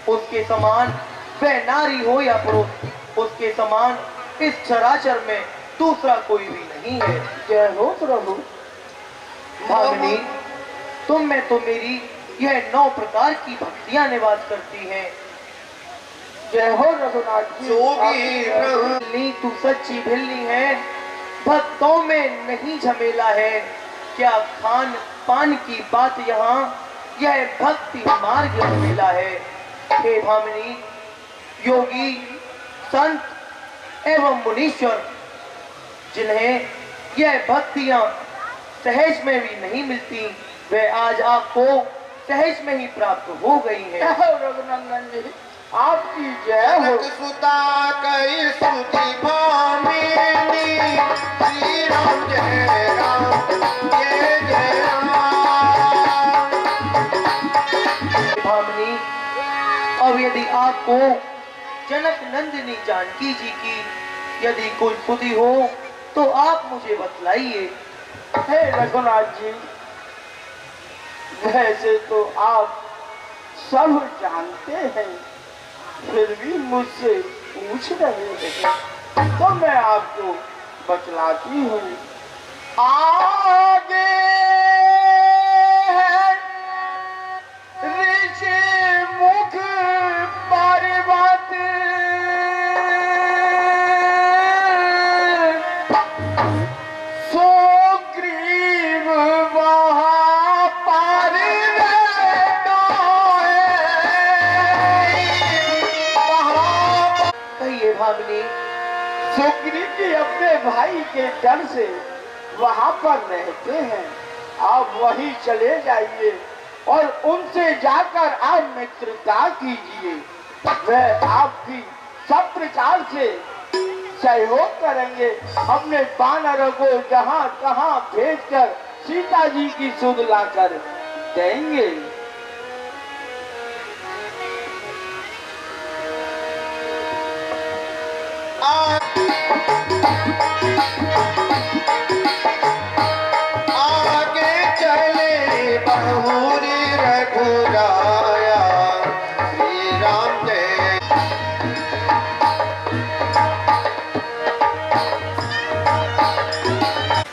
उसके समान वह नारी हो या पुरुष, उसके समान इस चराचर में दूसरा कोई भी नहीं है। जय हो प्रभु। भामिनी, तुम में तो मेरी यह 9 प्रकार की भक्तियां निवास करती हैं। जय हो रघुनाथ जी। जोगी भिल्ली तू सच्ची भिल्ली है, भक्तों में नहीं झमेला है, क्या खान पान की बात यहाँ, यह भक्ति मार्ग झमेला है। हे भामिनी, योगी संत एवं मुनीश्वर जिन्हें यह भक्तियां सहज में भी नहीं मिलती, वे आज आपको सहज में ही प्राप्त हो गई जय हैं। हो रघुनंदन जी, आपकी जय हो। जनक सुता कई स्तुति भामिनी, श्री राम जय राम जय जय राम। भामिनी, अब यदि आपको जनक नंदिनी जानकी जी की यदि कोई स्तुति हो तो आप मुझे बतलाइए। हे रघुनाथ जी, वैसे तो आप सब जानते हैं, फिर भी मुझसे पूछ रहे हैं तो मैं आपको बतलाती हूँ। आगे है ऋषि मुख पर्वत, सुग्रीव वहाँ पर रहता है। कहिए भामिनी। सुग्रीव जी अपने भाई के डर से वहाँ पर रहते हैं, आप वहीं चले जाइए और उनसे जाकर आप मित्रता कीजिए। वह आपकी सब प्रकार से सहयोग करेंगे, अपने वानरों को जहाँ कहाँ भेजकर सीता जी की सुध लाकर देंगे। आगे चले बहुरी रघुराया, श्री राम जय।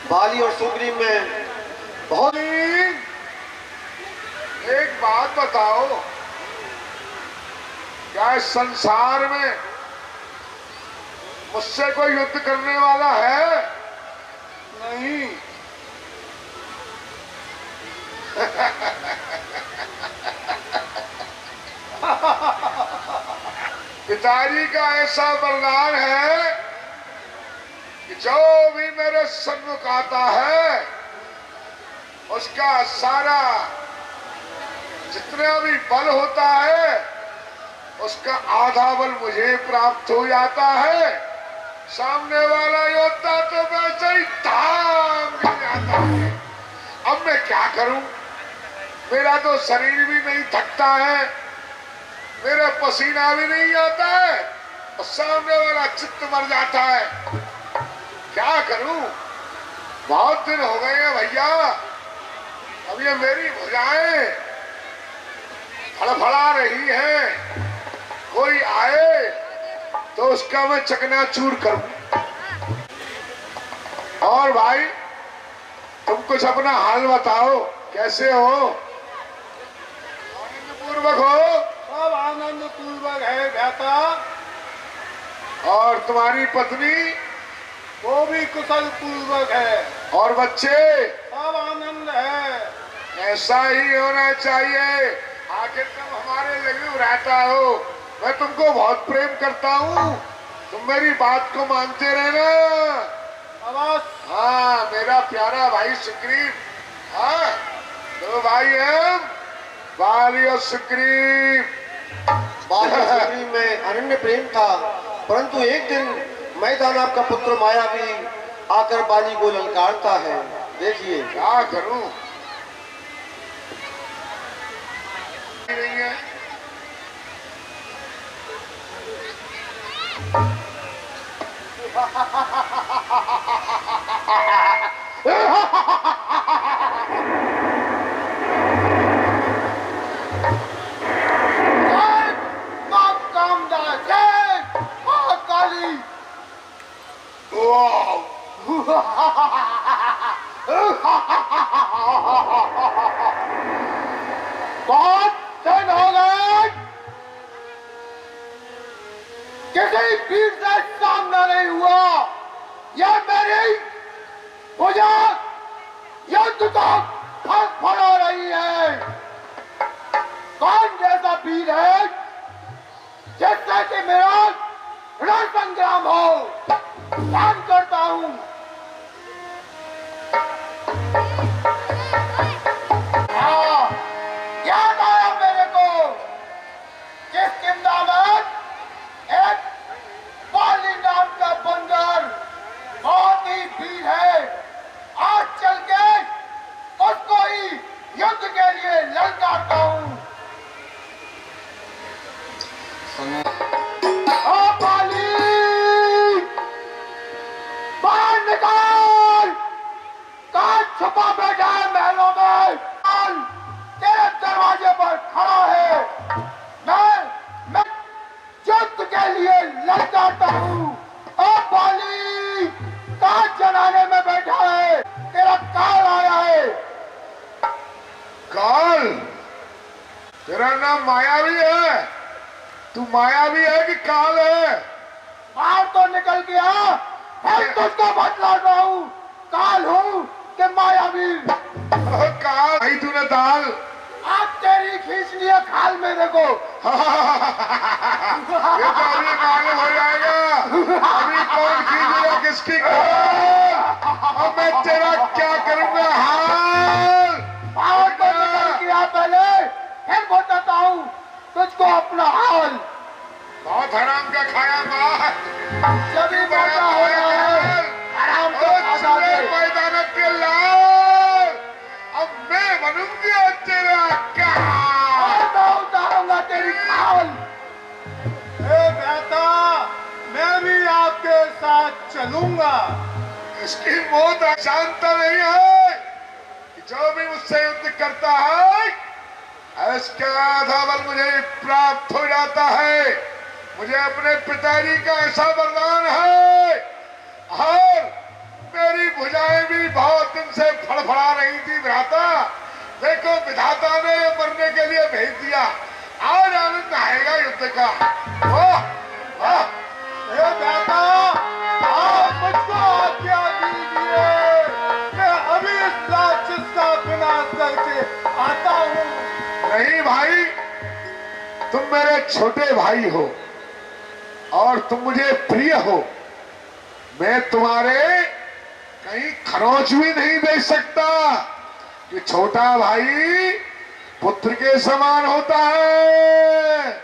बाली और सुग्रीव में बहुत एक बात बताओ, क्या इस संसार में मुझसे कोई युद्ध करने वाला है? नहीं। पिताजी का ऐसा वरदान है कि जो भी मेरे सन्मुख आता है उसका सारा जितना भी बल होता है उसका आधा बल मुझे प्राप्त हो जाता है। सामने वाला योद्धा तो वैसे ही धाम गिर जाता है। अब मैं क्या करूं? मेरा तो शरीर भी नहीं थकता है, मेरा पसीना भी नहीं आता है और सामने वाला चित्त मर जाता है। क्या करूं? बहुत दिन हो गए हैं भैया। अब ये मेरी भुजाएं फड़फड़ा रही हैं, कोई आए तो उसका मैं चकनाचूर करूं। और भाई तुम कुछ अपना हाल बताओ, कैसे हो? आनंद पूर्वक हो? सब आनंद पूर्वक है भ्राता। और तुम्हारी पत्नी? वो भी कुशल पूर्वक है। और बच्चे? सब आनंद है। ऐसा ही होना चाहिए। आखिर तुम हमारे लगे रहता हो, मैं तुमको बहुत प्रेम करता हूँ, तुम मेरी बात को मानते रहना। अवश्य। हाँ, मेरा प्यारा भाई सुग्रीव। हाँ, दो भाई हैं, बाली और सुग्रीव। बाली और सुग्रीव में अनन्य प्रेम था, परंतु एक दिन मैदान आपका पुत्र मायावी आकर बाली को ललकारता है। देखिए क्या करूं? नहीं है। मां कामदा, जय मां काली। बहुत दिन हो गए, किसी भीड़ से सामना नहीं हुआ। यह मेरी पूजा युद्ध को फड़ा रही है। कौन जैसा वीर है जिससे कि मेरा रण संग्राम हो, ध्यान करता हूं। हाँ, याद आया मेरे को, किस किमदा में एक बाली नाम का बंदर बहुत ही वीर है। आज चल के उसको ही युद्ध के लिए ललकारता हूं। ओ बाली, बाहर निकाल। कहाँ छुपा बैठा है महलों में? तेरे दरवाजे पर खड़ा है। मैं युद्ध के लिए ललकारता हूं। ओ बाली, कहाँ जनाने में बैठा है? तेरा काल आया है। काल? तेरा नाम मायावी है? तू मायावी है कि काल है? बाहर तो निकल गया, फिर तुझको बतला रहा हूं। काल हूं कि मायावी? काल भाई, तूने दाल आप तेरी खींच लिया खाल मेरे को। ये तो अभी मालूम हो जाएगा अभी कौन खींचेगा किसकी खाल। अब मैं तेरा क्या करूंगा हाल। बाहर तो निकल गया पहले, फिर बताता हूं तुझको अपना हाल। बहुत हराम का खाया मार। जब भी मौका हो रहा है आराम को खाता दे। मैदान के लाल, अब मैं बनूंगा तेरा काल। और मैं उतारूंगा तेरी खाल। बेटा, मैं भी आपके साथ चलूंगा। इसकी मौत अशांत नहीं है कि जो भी मुझसे युद्ध करता है इसका आधा बल मुझे प्राप्त हो जाता है। मुझे अपने पिताजी का ऐसा वरदान है और मेरी भुजाएं भी बहुत दिन से फड़फड़ा रही थी। भ्राता देखो, विधाता ने मरने के लिए भेज दिया। आज आनंद आएगा युद्ध का। वाह वाह। बेटा, आप मुझको आज्ञा दीजिए, मैं अभी इस राक्षस का विनाश करके आता हूँ। नहीं भाई, तुम मेरे छोटे भाई हो और तुम मुझे प्रिय हो। मैं तुम्हारे कहीं खरोच भी नहीं दे सकता कि छोटा भाई पुत्र के समान होता है।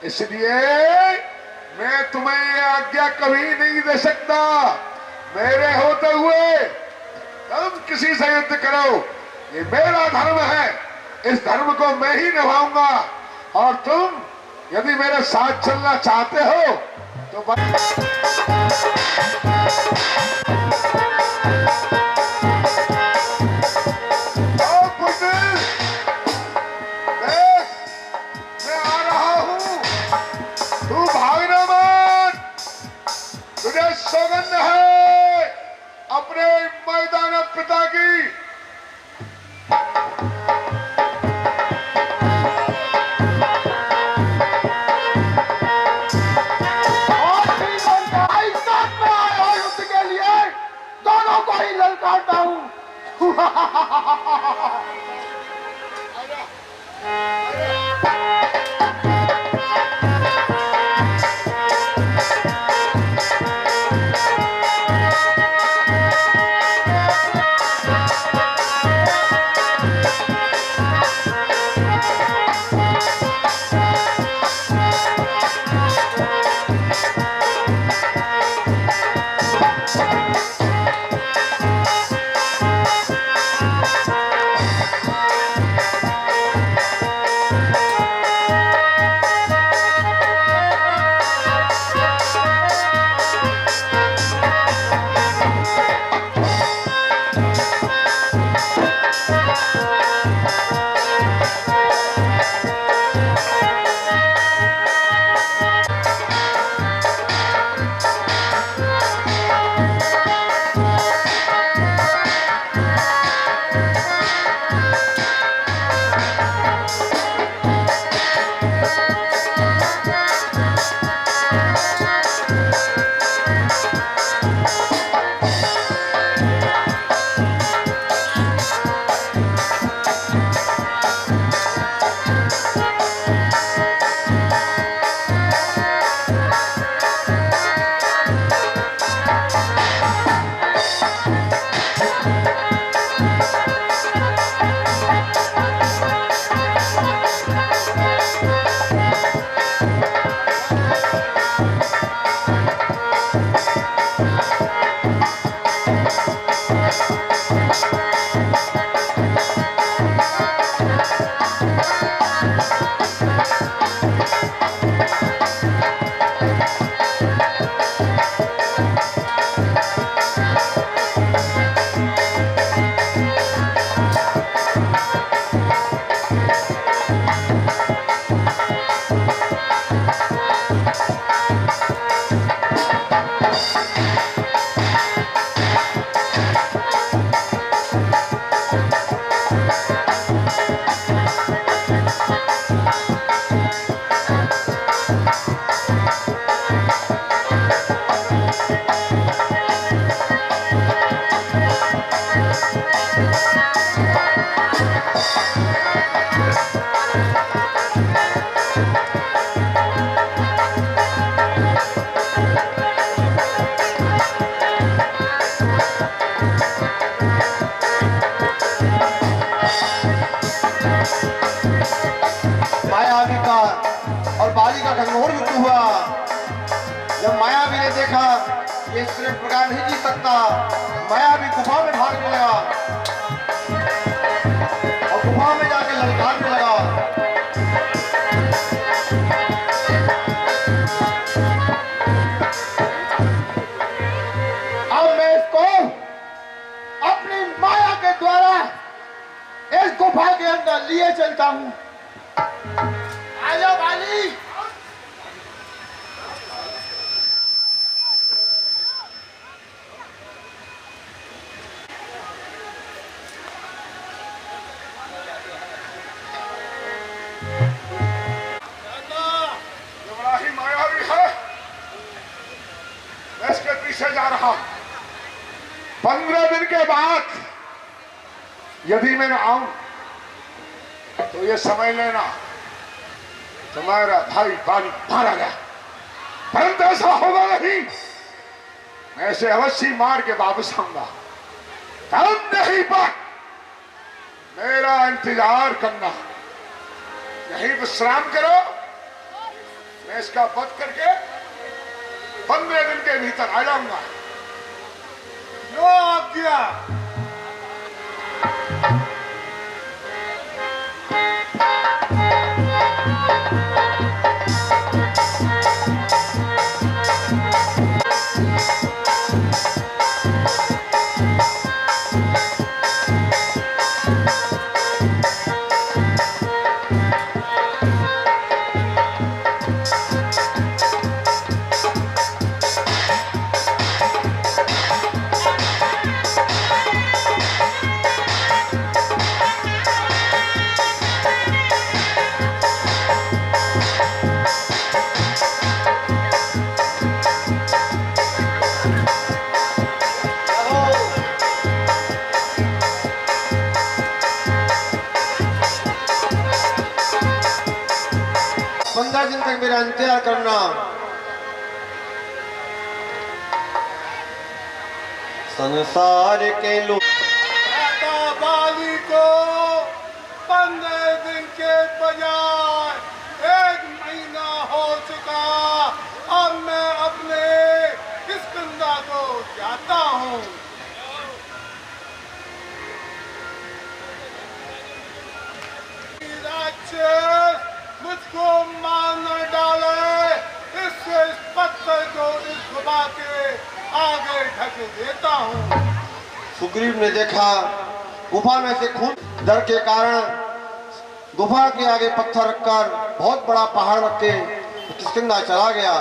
इसलिए मैं तुम्हें ये आज्ञा कभी नहीं दे सकता। मेरे होते हुए तुम किसी से युद्ध करो, ये मेरा धर्म है। इस धर्म को मैं ही निभाऊंगा और तुम यदि मेरे साथ चलना चाहते हो तो मैं आ रहा हूं, तू भागना मत। तुझे सौगंध है अपने मैदान पिता की। ललकारता हूं। ये सिर्फ प्रकार नहीं जीत सकता। माया भी गुफा में भागने लगा और गुफा में जाके ललकारने लगा। अब मैं इसको अपनी माया के द्वारा इस गुफा के अंदर लिए चलता हूं। आजा बाली। ये बड़ा ही मायावी है। मैं इसके पीछे जा रहा हूं। 15 दिन के बाद यदि मैं आऊं तो ये समझ लेना तुम्हारा भाई बाली मारा गया। परंतु ऐसा होगा नहीं। मैं इसे अवश्य मार के वापस आऊंगा। तब नहीं पर मेरा इंतजार करना। यहीं विश्राम करो। मैं इसका वध करके 15 दिन के भीतर आ जाऊंगा। लो आज्ञा। दिन तक मेरा इंतजार करना। संसार के लोग बाली को 15 दिन के बजाय 1 महीना हो चुका। अब मैं अपने किष्किंधा को जाता हूँ। राक्षस मुझको मार न डाले, इससे इस पत्थर को इस गुफा के आगे ढक देता हूँ। सुग्रीव ने देखा गुफा में से खून डर के कारण गुफा के आगे पत्थर रखकर बहुत बड़ा पहाड़ रख के किष्किंधा चला गया।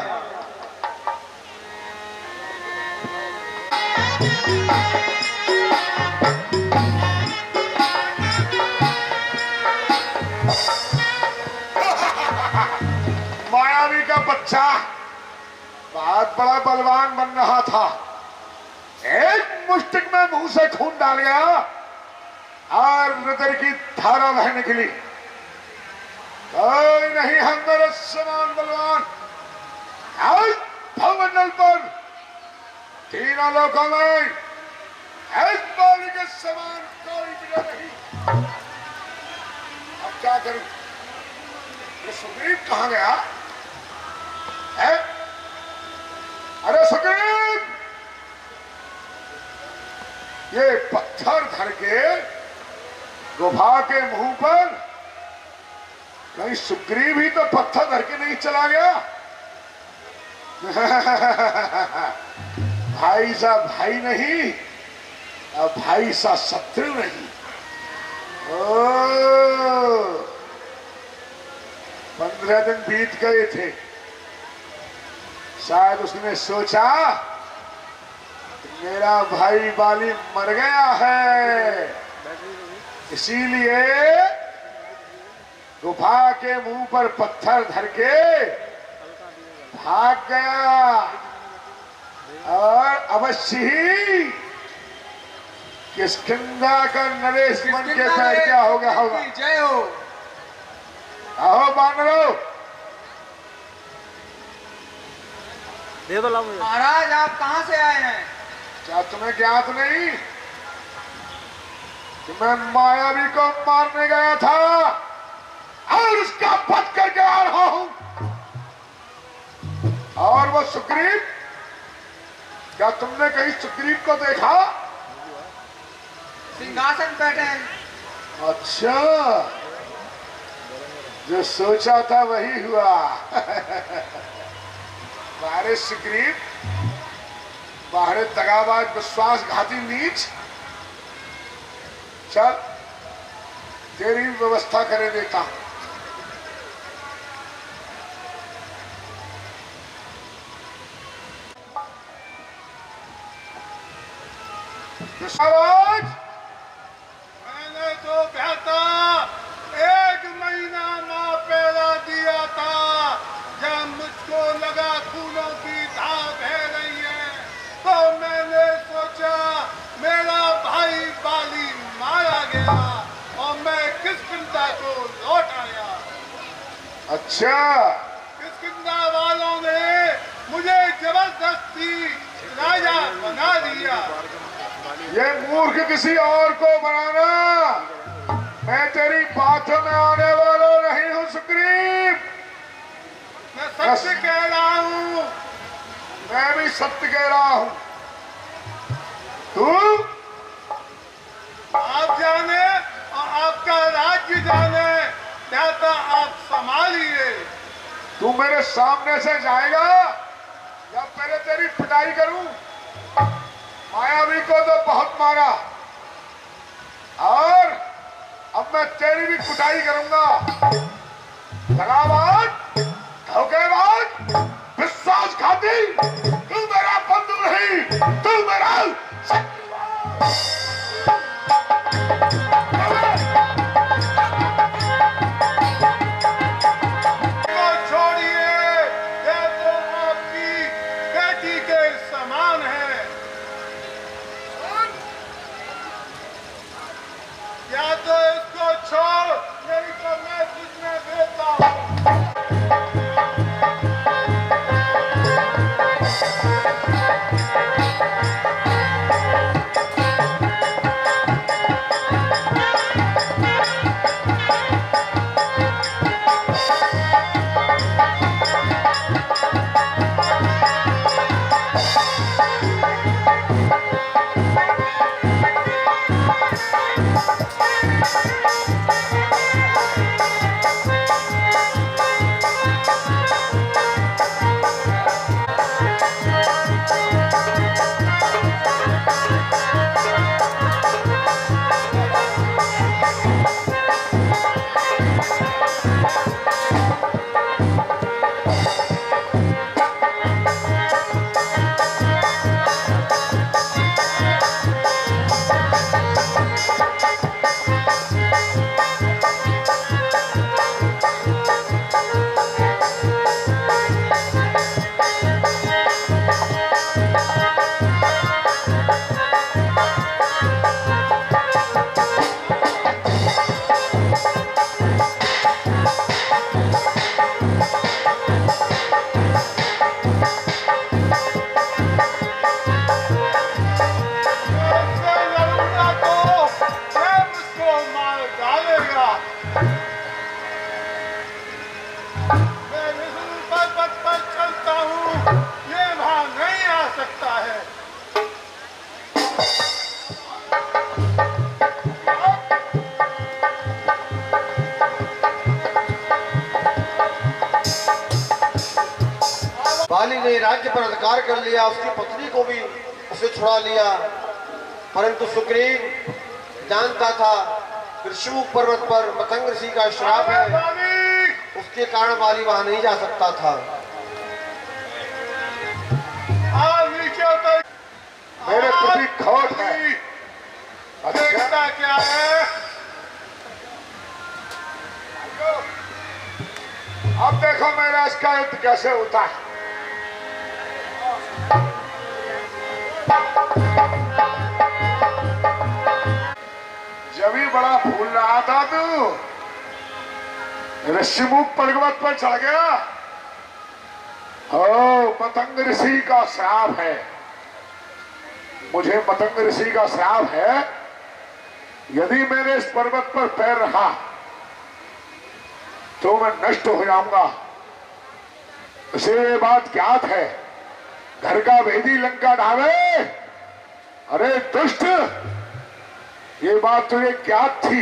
मायावी का बच्चा बहुत बड़ा बलवान बन रहा था। एक मुष्टिक में मुंह से खून डाल गया और हृदय की धारा बहने के लिए। कोई नहीं हम मेरे समान बलवान। आज भवमंडल पर तीनों लोगों में इस बाली के समान कोई भी नहीं। अब क्या करूं? ये सुग्रीव कहाँ गया है? अरे सुग्रीव, ये पत्थर धर के गुफा के मुंह पर कहीं सुग्रीव ही तो पत्थर धर के नहीं चला गया? भाई सा भाई नहीं और भाई सा शत्रु नहीं। ओ 15 दिन बीत गए थे। शायद उसने सोचा मेरा भाई बाली मर गया है, इसीलिए गुफा के मुंह पर पत्थर धर के भाग गया। और अवश्य ही किष्किंधा का नरेश मन के साथ क्या होगा होगा। जय हो। आओ बानरो। महाराज आप कहाँ से आए हैं? क्या तुम्हें ज्ञात नहीं कि मैं मायावी को मारने गया था और उसका वध करके आ रहा हूं। और वो सुग्रीव क्या तुमने कहीं सुग्रीव को देखा? सिंहासन बैठे हैं। अच्छा, जो सोचा था वही हुआ। बाहरे सुग्रीव, बाहरे दगाबाज विश्वासघाती नीच। चल तेरी व्यवस्था करे देता हूं। विश्वासघात, मैंने तो कहता 1 महीना माँ पैदा दिया था, जब मुझको लगा खूनों की धार बह रही है, तो मैंने सोचा मेरा भाई बाली मारा गया और मैं किष्किंधा को लौट आया। अच्छा, किष्किंधा वालों ने मुझे जबरदस्ती राजा बना दिया। ये मूर्ख किसी और को बनाना। मैं तेरी बातों में आने वाला नहीं हूं सुग्रीव। मैं सत्य कह रहा हूँ। मैं भी सत्य कह रहा हूं। तू आप जाने और आपका राज्य जाने, चाहता आप संभालिए। तू मेरे सामने से जाएगा या पहले तेरी पिटाई करूं? मायावी को तो बहुत मारा और अब मैं तेरी भी कुटाई करूंगा। दगाबाज, धोखेबाज, विश्वासघाती, तू मेरा बंधु नहीं, तू मेरा तो छोड़िए, ये तो आपकी बेटी के समान है। या तो इसको छोड़, नहीं तो मैं तुझमें देता हूँ। बाली ने राज्य पर अधिकार कर लिया, उसकी पत्नी को भी उसे छुड़ा लिया, परंतु सुग्रीव जानता था ऋषिमुख पर्वत पर मतंग ऋषि का श्राप है, उसके कारण बाली वहां नहीं जा सकता था। मेरे प्रति खोट है। देखता क्या है? अब देखो मेरा इसका युद्ध कैसे होता है। जब ही बड़ा भूल रहा था तू, ऋषिमुख पर्वत पर चढ़ गया। ओ, मतंग ऋषि का श्राप है। मुझे मतंग ऋषि का श्राप है, यदि मैंने इस पर्वत पर पैर रखा तो मैं नष्ट हो जाऊंगा। उसे ये बात ज्ञात है घर का भेदी लंका ढावे। अरे दुष्ट, ये बात तुझे ज्ञात थी,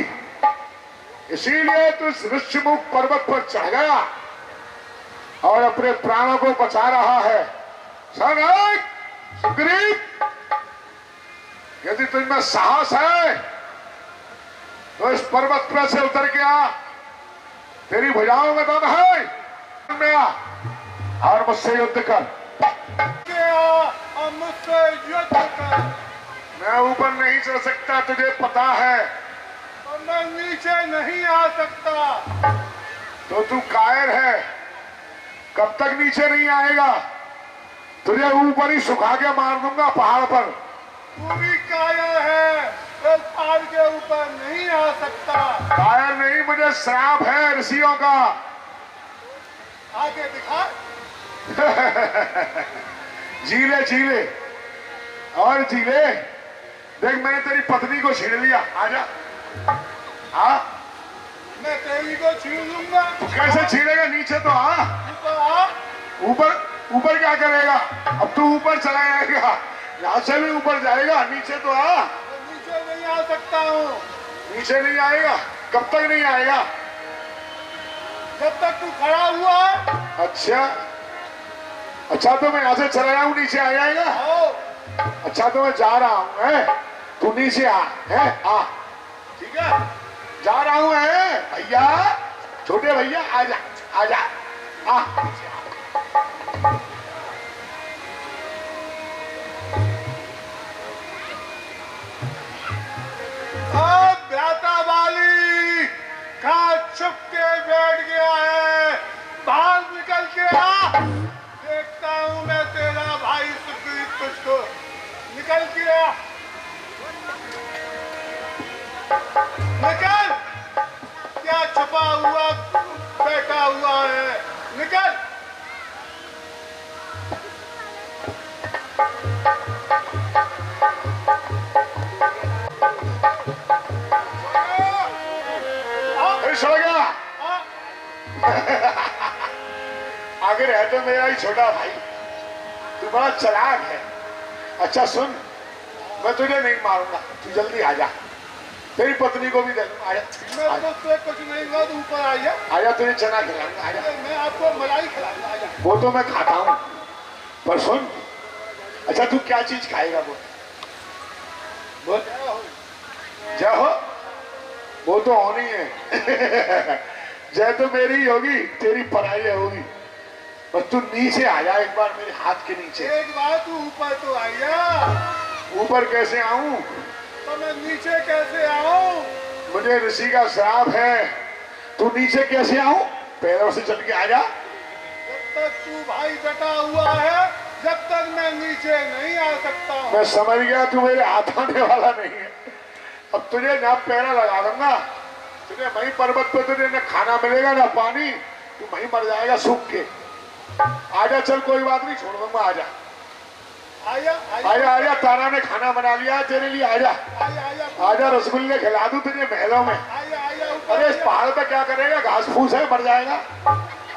इसीलिए तू इस ऋषिमुख पर्वत पर चढ़ गया और अपने प्राणों को बचा रहा है। सनक, सुग्रीव, यदि तुझमें साहस है तो इस पर्वत पर से उतर के आ। तेरी भुजाओं में दम है, में आ और मुझसे युद्ध कर। और मुझसे युद्ध कर। मैं ऊपर नहीं चढ़ सकता, तुझे पता है। और मैं नीचे नहीं आ सकता। तो तू कायर है, कब तक नीचे नहीं आएगा? तुझे ऊपर ही सुखा के मार दूंगा पहाड़ पर। तू भी कायर है, तो पहाड़ के ऊपर नहीं आ सकता। कायर नहीं, मुझे श्राप है ऋषियों का। आगे दिखा। जीले जीले और जीले। देख, मैंने तेरी पत्नी को छीन लिया। आजा। हाँ, मैं तेरी को छीन लूंगा। तू कैसे छीनेगा? नीचे तो आ। ऊपर आ। ऊपर ऊपर क्या करेगा? अब तू ऊपर चला जाएगा, यहां से भी ऊपर जाएगा, नीचे तो आ। मैं नीचे नहीं आ सकता हूँ। नीचे नहीं आएगा? कब तक नहीं आएगा? जब तक तू खड़ा हुआ है। अच्छा अच्छा, तो मैं यहां से चला जाऊं, नीचे आ जाएगा? आओ। अच्छा, तो मैं जा रहा हूं, है? तू नीचे आ, है? आ, ठीक है, जा रहा हूं, है भैया, छोटे भैया, आजा आजा, आ नीचे आ। अब भ्राता वाली कहाँ छुप के बैठ गया है? बाहर निकल के आ। देखता हूँ मैं तेरा भाई सुग्रीव तुझको। निकल के आ। निकल। क्या छुपा हुआ बैठा हुआ है? निकल। सड़ गया। आगे रह तो मेरा ही छोटा भाई, तू बड़ा चालाक है। अच्छा सुन, मैं तुझे नहीं मारूंगा, तू जल्दी आ जा, तेरी पत्नी को भी दे दूंगा। मैं तुझसे कुछ नहीं हुआ, तू ऊपर आइए। आजा, तुझे चना खिलाऊंगा, आजा। मैं आपको मलाई खिलाऊंगा, आजा। वो तो मैं खाता हूँ, पर सुन, अच्छा तू क्या चीज खाएगा? बोल बोल। जय हो। वो तो होनी है। जय तो मेरी ही होगी, तेरी पराई होगी। बस तू नीचे आ जा एक बार, मेरे हाथ के नीचे। एक बार तू ऊपर तो आइए। ऊपर कैसे आऊं? तो मैं नीचे कैसे आऊं? मुझे ऋषि का श्राप है। तू नीचे कैसे आऊं? पैरों से चल के आ जा। जब तक तू भाई डटा हुआ है, जब तक मैं नीचे नहीं आ सकता हूं। मैं समझ गया तू मेरे हाथ आने वाला नहीं है। अब तुझे ना पैरा लगा दूंगा, तुझे वहीं पर्वत पे तुझे ना खाना मिलेगा ना पानी, तू वहीं मर जाएगा सूख के। आजा, चल कोई बात नहीं, छोड़ दूंगा, आजा आया आजा आजा। तारा ने खाना बना लिया तेरे लिए, आजा आया आजा, रसगुल्ले खिला दूं तुझे महलों में। आया अरे इस पहाड़ पे क्या करेगा? घास फूस है, मर जाएगा।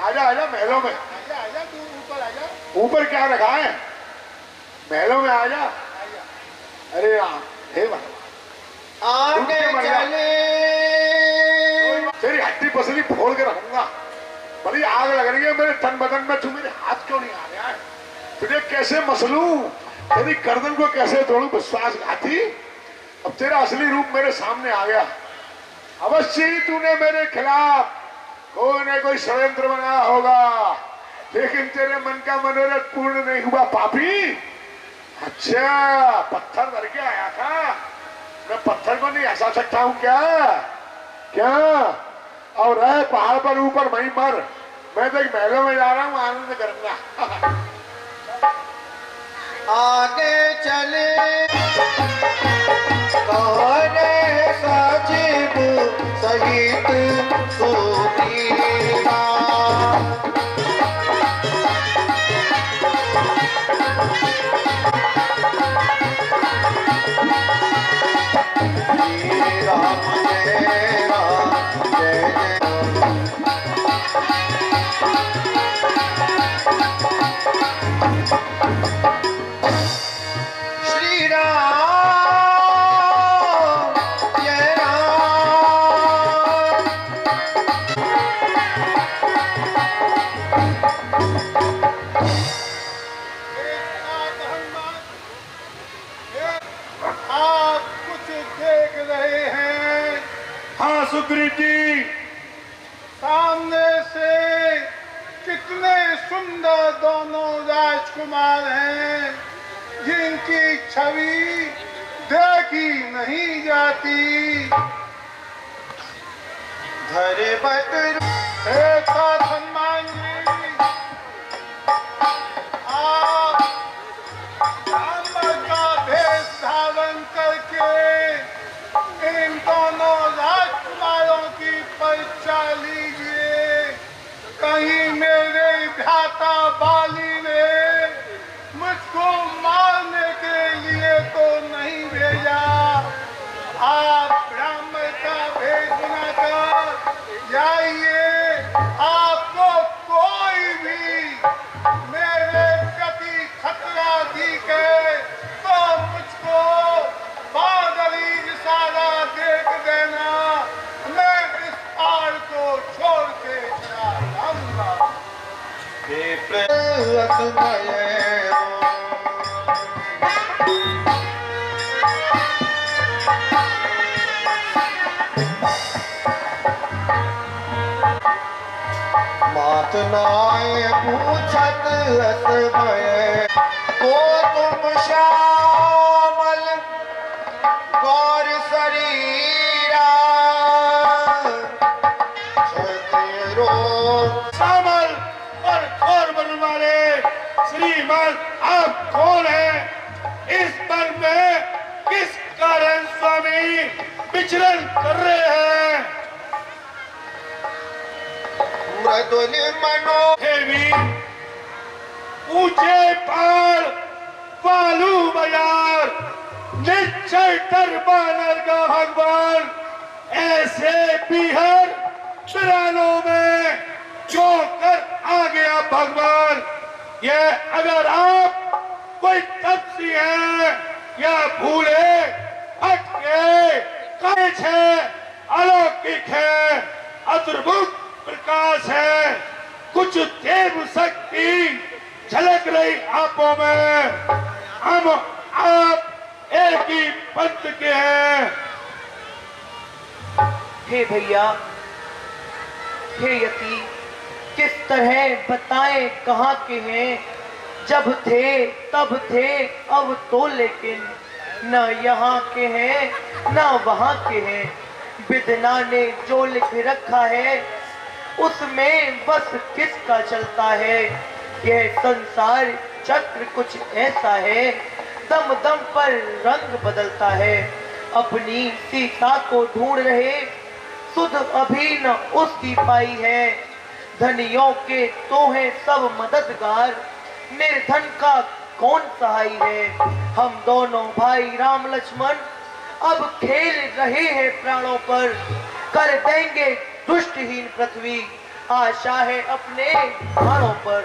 आजा आजा महलों में। आया तू ऊपर आजा। ऊपर क्या रखा है? महलों में आजा। अरे राम, हे भगवान, आगे चले। तेरी हड्डी पसली फोड़ के रखूंगा। बड़ी आग लग रही है मेरे तन बदन में, तू मेरे हाथ क्यों नहीं आ रहा है? तुझे कैसे मसलूं, तेरी गर्दन को कैसे तोड़ूं? विश्वासघाती, अब तेरा असली रूप मेरे सामने आ गया। अवश्य ही तूने मेरे खिलाफ कोई न कोई षड्यंत्र बनाया होगा, लेकिन तेरे मन का मनोरथ पूर्ण नहीं हुआ पापी। अच्छा, पत्थर धर के आया था, मैं पत्थर को नहीं हंसा सकता हूं क्या? क्या? और रह पहाड़ पर ऊपर वहीं मर, मैं तो एक महलों में जा रहा हूं, आनंद करूंगा। आगे चले कौने सचिव सहित सुग्रीवा। श्री राम जय राम जय जय। सुग्रीव जी, सामने से कितने सुंदर दोनों राजकुमार हैं जिनकी छवि देखी नहीं जाती। धरे बदरू ऐसा सम्मान जी, आप ब्राह्मण का भेष धारण करके इन दोनों राजकुमारों की परीक्षा लीजिए। कहीं मेरे भ्राता बाली ने मुझको मारने के लिए तो नहीं भेजा। आप ब्राह्मण का भेष बनाकर जाइए। आपको कोई भी मेरे प्रति खतरा दिखे तो मुझको बादली इशारा देख देना। मैं इस पार को छोड़ के चला जाऊंगा। मात नाय पूछत असमय को तुम श्यामल गौर शरीरा क्षत्रियो श्यामल और घोर बन वाले श्रीमान, आप कौन हैं? इस वन में किस कारण स्वामी विचरण कर रहे हैं? मृदुल मनो हे वीर, ऊंचे पहाड़, बालू बाजार, निश्चय दरबार का भगवान ऐसे बिहार बिरानों में जो कर आ गया भगवान। ये अगर आप कोई तपसी हैं या भूले हटके कांच है, अलौकिक है, अद्भुत प्रकाश है, कुछ देव शक्ति झलक रही आंखों में। हम आप एक ही पंथ के हैं। हे भैया, हे यति, किस तरह बताएं कहाँ के हैं? जब थे तब थे, अब तो लेकिन न यहाँ के हैं न वहाँ के हैं। विधना ने जो लिख रखा है उसमें बस किसका चलता है। यह संसार चक्र कुछ ऐसा है, दम दम पर रंग बदलता है। अपनी सीता को ढूंढ रहे, सुध अभी न उसकी पाई है। धनियों के तो हैं सब मददगार, निर्धन का कौन सहाय है। हम दोनों भाई राम लक्ष्मण अब खेल रहे हैं प्राणों पर, कर देंगे दुष्टहीन पृथ्वी, आशा है अपने भारों पर।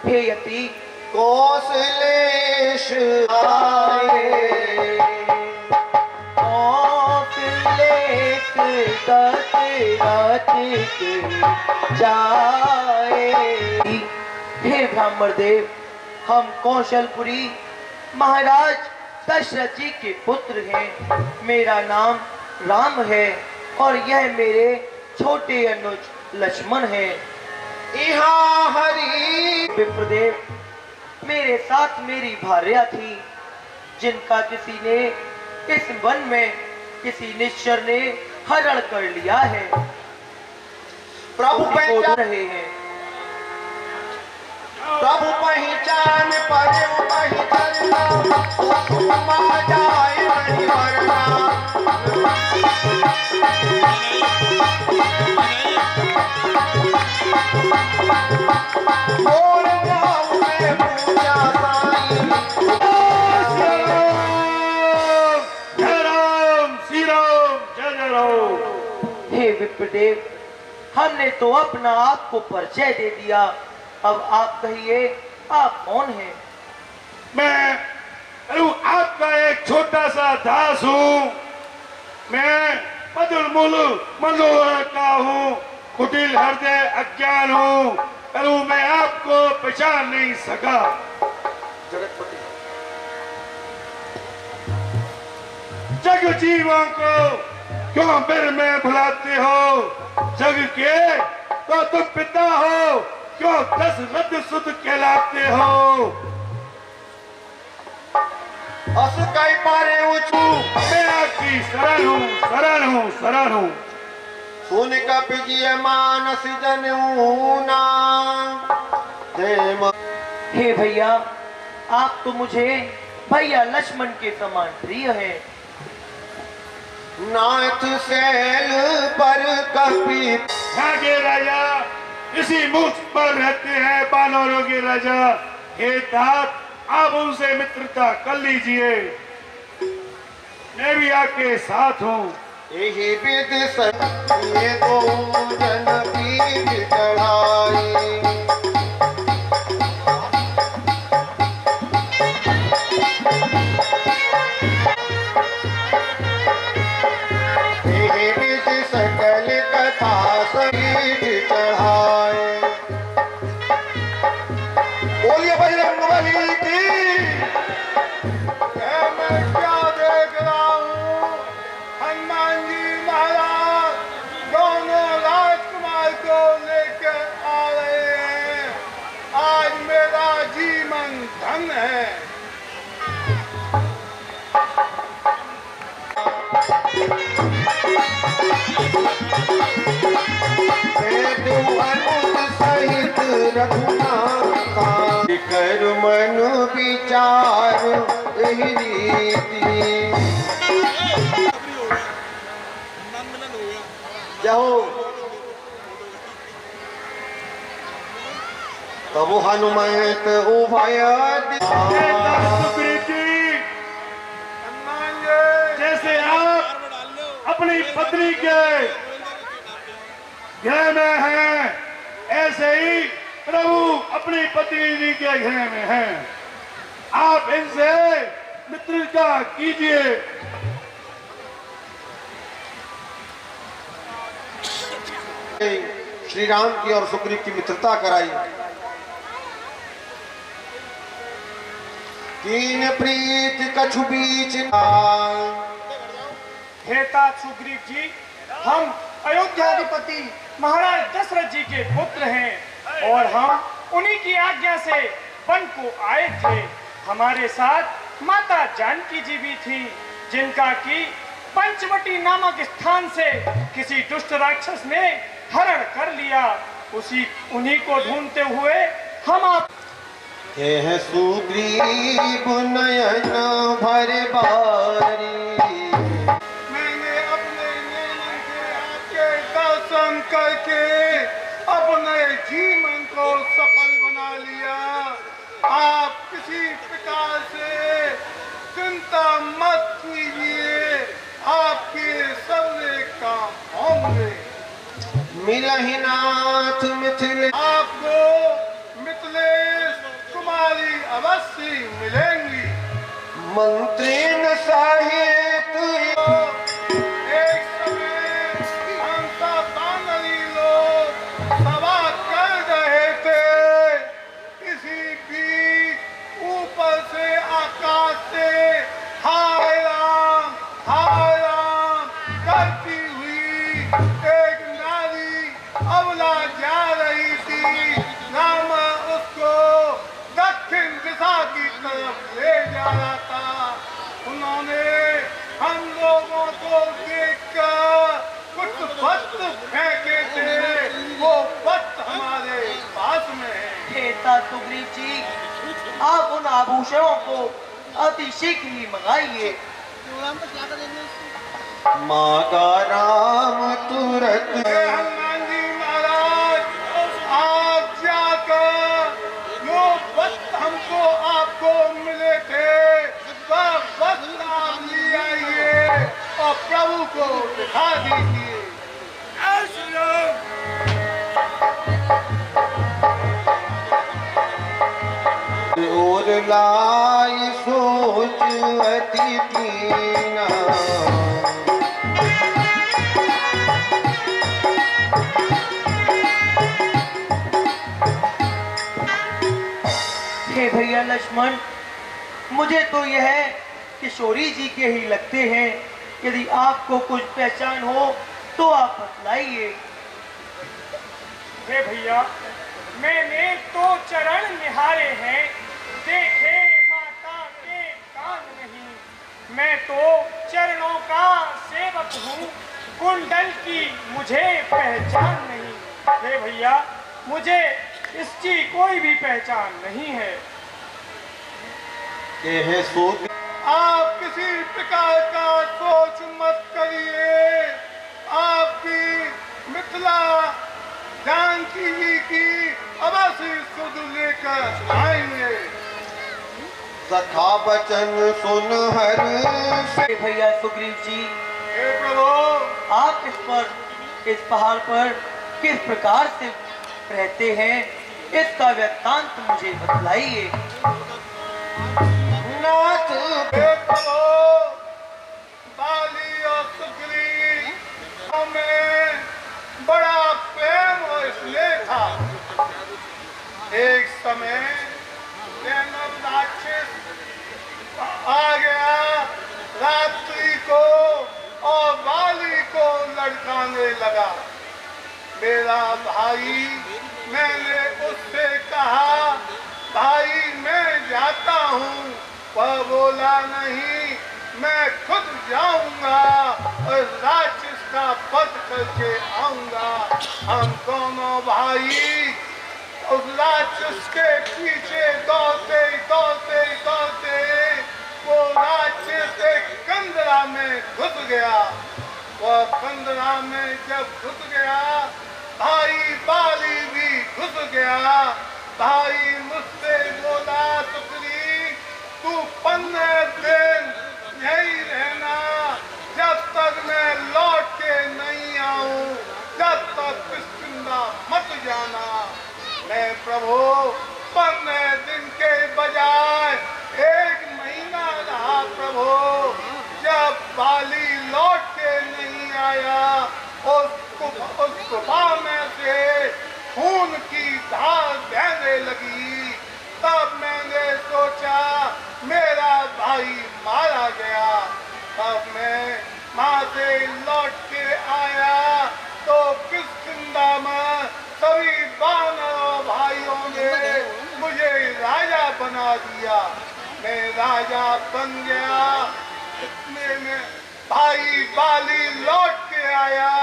हे यति, कौशलेश आए कौशलेश दशरथ के जाए। हे ब्राह्मण देव, हम कौशलपुरी महाराज दशरथ जी के पुत्र हैं। मेरा नाम राम है और यह मेरे छोटे अनुज लक्ष्मण है। यहाँ हरि विप्रदेव, मेरे साथ मेरी भार्या थी जिनका किसी ने इस वन में किसी निश्चर ने हरण कर लिया है। प्रभु उसी को पहचान रहे हैं। प्रभु पहचान पर जाए नहीं मरना। और जाऊं मैं पूजा साईं। जय राम, श्री राम, जय जय राम। हे विप्रदेव, हमने तो अपना आपको परिचय दे दिया, अब आप कहिए आप कौन हैं? मैं आपका एक छोटा सा दास हूँ। मैं मधुर मूल मनोहर का हूँ, कुटिल हृदय अज्ञान हूँ, परंतु मैं आपको पहचान नहीं सका। जगतपति जग जीवों को क्यों फिर में भुलाते हो? जग के तो तुम पिता हो, क्यों दशरथ सुत कहलाते हो? असुकाई पारे ऊंचू मैं आपकी शरण हूँ, शरण हूँ, शरण हूँ। सोने का पिजिए मानस जन ऊना। हे भैया, आप तो मुझे भैया लक्ष्मण के समान प्रिय है। नाथ सैल पर कपि के राजा इसी मुख पर रहते हैं बानरों के राजा। हे तात, आप उनसे मित्रता कर लीजिए, मैं भी आपके साथ हूँ। यही विद ये दो जन पीठ चढ़ाई। यही विद सकल कथा समीठ चढ़ाए। बोलिए बजरंगबली की। मैं क्या देख रहा हूँ? हनुमान जी महाराज दोनों राजकुमार को लेकर आ रहे हैं। आज मेरा जीवन धन है। सहित रघुनाथा कर मन विचार यही रीति। जाओ तब हनुमत उभय सुग्रीव जी, हनुमान जी, जैसे आप अपनी पत्नी के घेरे में हैं, ऐसे ही प्रभु अपनी पत्नी के घेरे में हैं। आप इनसे मित्रता कीजिए। श्री राम की और सुग्रीव की मित्रता कराई। तीन प्रीत कछु बीच हे तात सुग्रीव जी, हम अयोध्याधिपति महाराज दशरथ जी के पुत्र हैं और हम उन्हीं की आज्ञा से वन को आए थे। हमारे साथ माता जानकी जी भी थी, जिनका की पंचवटी नामक स्थान से किसी दुष्ट राक्षस ने हरण कर लिया। उन्हीं को ढूंढते हुए हम आप है सुग्रीव नयन भर बारी। मैंने अपने नैनन से आपके दर्शन करके अपने जीवन को सफल बना लिया। आप किसी प्रकार से चिंता मत कीजिए, आपके सबले काम होंगे। मिलहि नाथ मिथिल आपको मिथिलेश कुमारी अवश्य मिलेंगी। मंत्री न साहित एक समय हम सब बानरी लोग सभा कर रहे थे। इसी बीच ऊपर से आकाश से हाय राम करती हुई एक नारी अवला जा रही थी। राम उसको दक्षिण दिशा की तरफ ले जा रहा था। उन्होंने हम लोगों को देखकर कुछ वस्त्र फेंके थे, वो वस्त्र हमारे पास में है। हे तात सुग्रीव जी, आप उन आभूषणों को अति शीघ्र ही मंगाइए। मागा राम तुरत। हे हनुमान जी महाराज, आप जाकर जो वस्त्र हमको आपको मिले थे, वह वस्त्र आप ले आइए और प्रभु को दिखा दीजिए। और लाई सोच अति कीना। हे भैया लक्ष्मण, मुझे तो यह किशोरी जी के ही लगते हैं। यदि आपको कुछ पहचान हो तो आप बतलाइए। हे भैया, मैंने तो चरण निहारे हैं, देखे माता के कान नहीं। मैं तो चरणों का सेवक हूँ, कुंडल की मुझे पहचान नहीं। हे भैया, मुझे इसकी कोई भी पहचान नहीं है। ये है सूत। आप किसी प्रकार का सोच मत करिए। आपकी मिथिला जानकी जी की अवश्य सुध लेकर आएंगे। सखा बचन सुन हर हे भैया सुग्रीव जी, हे प्रभु, आप इस पहाड़ पर किस प्रकार से रहते हैं, इसका वृत्तांत मुझे बतलाइए। नाथ हे प्रभु, बाली और सुग्रीव में बड़ा प्रेम और स्नेह था। एक समय दानव राक्षस आ गया, रात्रि को और बाली को लड़काने लगा। मेरा भाई, मैंने उससे कहा, भाई मैं जाता हूँ। वह बोला नहीं, मैं खुद जाऊंगा और राक्षस का वध करके आऊंगा। हम दोनों भाई उस राक्षस के पीछे दौड़ते दौड़ते दौड़ते वो राक्षस एक कंदरा में घुस गया। वह कंदरा में जब घुस गया, भाई बाली भी घुस गया। भाई मुझसे बोला, सुग्रीव तू 15 दिन यही रहना, जब तक मैं लौट के नहीं आऊं, जब तक किष्किंधा मत जाना। मैं प्रभु 15 दिन के बजाय 1 महीना रहा प्रभु। जब बाली लौट के नहीं आया, उस गुफा में से खून की धार बहने लगी। तब मैंने सोचा मेरा भाई मारा गया। तब मैं वहां से लौट के आया तो किष्किंधा में सभी वानरों भाइयों ने मुझे राजा बना दिया। मैं राजा बन गया। इतने में भाई बाली लौट के आया,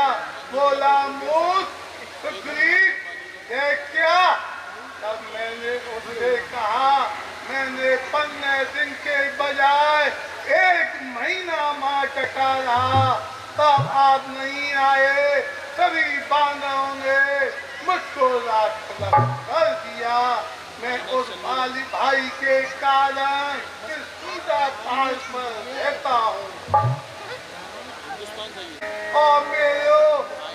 बोला मूस सुग्रीव ये क्या? तब मैंने उससे कहा, मैंने 15 दिन के बजाय 1 महीना मां टका रहा, तब आप नहीं आए। सभी बांधवों ने मुझको रात कर दिया। मैं उस बाली भाई के कारण इस सीधा पहाड़ पर रहता हूँ और मेरे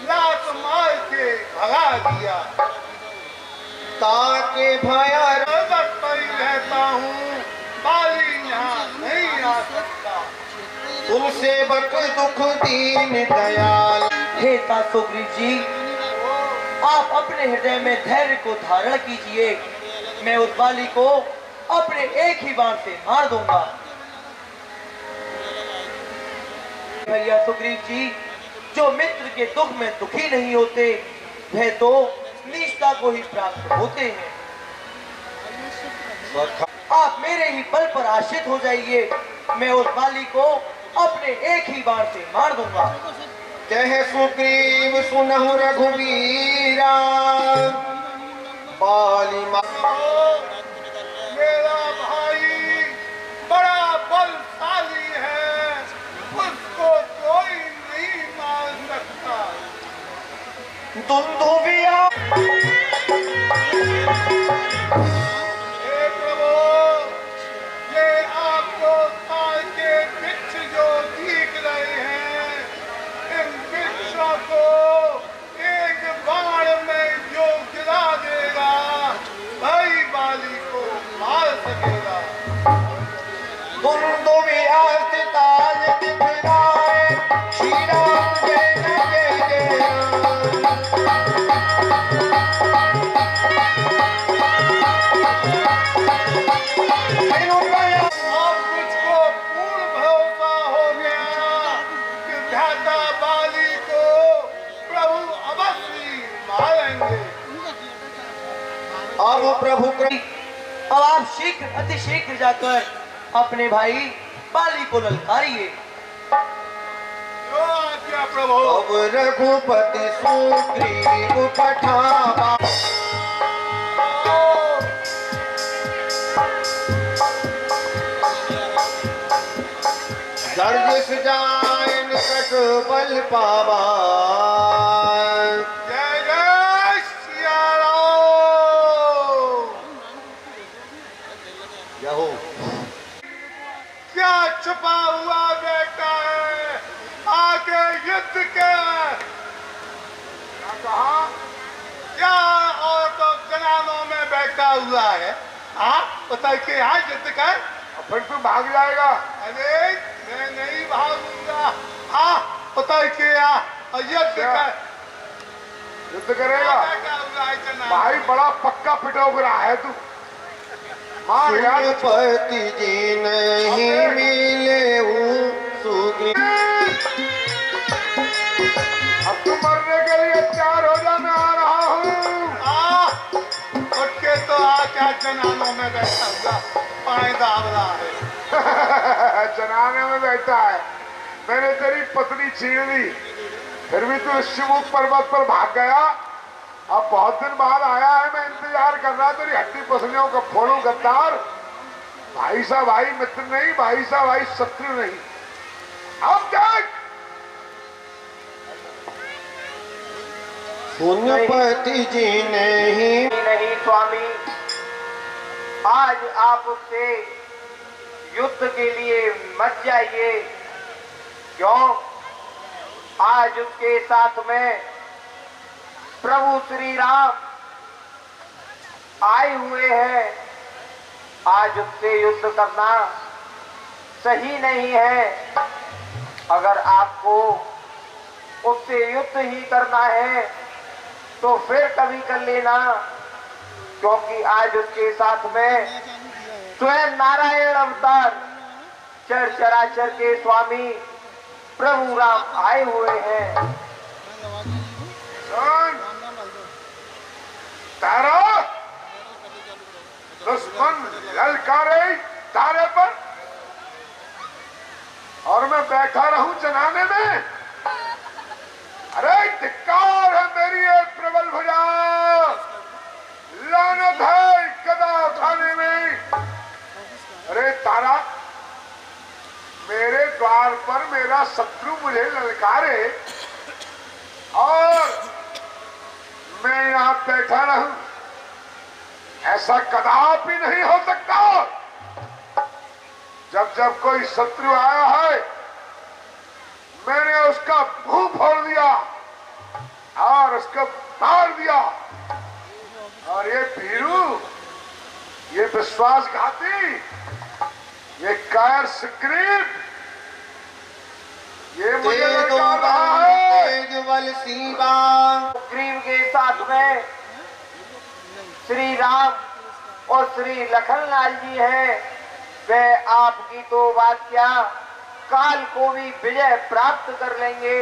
लात मार के भगा दिया। ताके भया पर ही रहता हूँ, बाली यहाँ नहीं आ सकता। तुमसे बक दुख दीन दयाल। हे ता सुग्रीव जी, आप अपने हृदय में धैर्य को धारण कीजिए। मैं उस बाली को अपने एक ही बार से मार दूंगा। भैया सुग्रीव जी, जो मित्र के दुख में दुखी नहीं होते, वह तो निष्ठा को ही प्राप्त होते हैं। आप मेरे ही बल पर आश्रित हो जाइए। मैं उस बाली को अपने एक ही बार से मार दूंगा। कह सुग्रीव सुनहु रघुवीरा, बाली मेरा भाई बड़ा बलशाली है, उसको कोई नहीं मार सकता। दुंदुभिया हे प्रभु, ये आपको ताल के वृक्ष जो दिख रहे हैं, इन वृक्षों को एक बाण में जो गिरा देगा, भाई बाली को मार सकेगा। दुंदुभिया ताज दिखलाए, श्री राम जय जय जय। अब प्रभु अब आप शीघ्र अति शीघ्र जाकर अपने भाई बाली को ललकारिए। जो आज्ञा प्रभु। अब रघुपति सुग्रीव पठावा गर्जिस जाय निकट बल पावा। जय जय सिया राम। यहो क्या छुपा हुआ बेटा है आगे युद्ध के। क्या कहा? क्या और तो जनानों में बैठा हुआ है। हाँ बताइए कि यहाँ युद्ध का। फिर तू भाग जाएगा। अरे मैं नहीं भागूंगा। हाँ बताइए कि यहाँ युद्ध का युद्ध करेगा। बैठा हुआ है जनानों। भाई बड़ा पक्का पिटोग रहा है तू। मार यार। पति जी नहीं मिले सुग्रीव। अब तू मरने के लिए तैयार हो जा, मैं आ रहा हूँ। उठ के तो आ क्या जनानों में बैठा हुआ पाए दाब रहा है। जनाने में बैठा है। मैंने तेरी पत्नी छीन ली, फिर भी तू शिवमुख पर्वत पर भाग गया। अब बहुत दिन बाद आया है, मैं इंतजार कर रहा तेरी हड्डी पसलियों का फोड़ू गद्दार। भाई साहब भाई मित्र नहीं, भाई साहब भाई शत्रु नहीं। अब देख पुण्यपति जी नहीं नहीं स्वामी, आज आप उससे युद्ध के लिए मत जाइए। क्यों? आज उसके साथ में प्रभु श्री राम आए हुए हैं। आज उससे युद्ध करना सही नहीं है। अगर आपको उससे युद्ध ही करना है तो फिर कभी कर लेना, क्योंकि आज उसके साथ में स्वयं नारायण अवतार चर चराचर के स्वामी प्रभु राम आए हुए हैं। सुन, तारा दुश्मन ललकारे तारे पर और मैं बैठा रहूं जनाने में। अरे धिक्कार है मेरी एक प्रबल भुजा, लानत है गदा उठाने में। अरे तारा, मेरे द्वार पर मेरा शत्रु मुझे ललकारे और मैं यहां बैठा रहूं, ऐसा कदापि नहीं हो सकता। जब जब कोई शत्रु आया है मैंने उसका मुंह फोड़ दिया और उसको मार दिया। और ये भीरू, ये विश्वासघाती, ये कायर सुग्रीव, ये मुझे ललका रहा है। सुग्रीव के साथ में श्री राम और श्री लखनलाल जी हैं। वह आपकी तो बात क्या, काल को भी विजय प्राप्त कर लेंगे।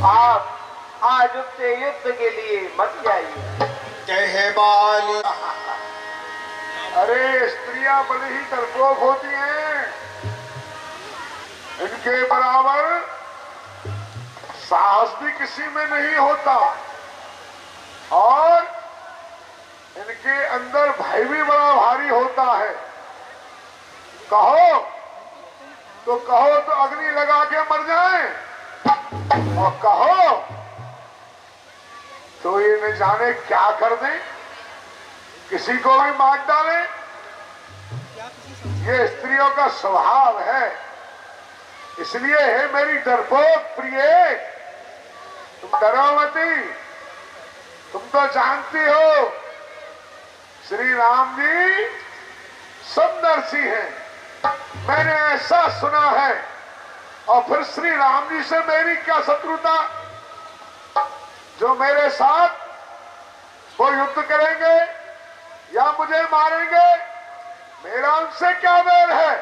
आप आज उससे युद्ध के लिए मत जाइए। कहे बाली अरे स्त्रियां बड़ी ही डरपोक होती हैं, इनके बराबर साहस भी किसी में नहीं होता और इनके अंदर भय भी बड़ा भारी होता है। कहो तो अग्नि लगा के मर जाएं, और कहो तो ये न जाने क्या कर दें, किसी को भी मार डालें। ये स्त्रियों का स्वभाव है। इसलिए है मेरी डरपोक प्रिय, तुम डरो मती। तुम तो जानती हो श्री राम जी समदर्शी हैं, मैंने ऐसा सुना है। और फिर श्री राम जी से मेरी क्या शत्रुता, जो मेरे साथ वो युद्ध करेंगे या मुझे मारेंगे, मेरा उनसे क्या बैर है।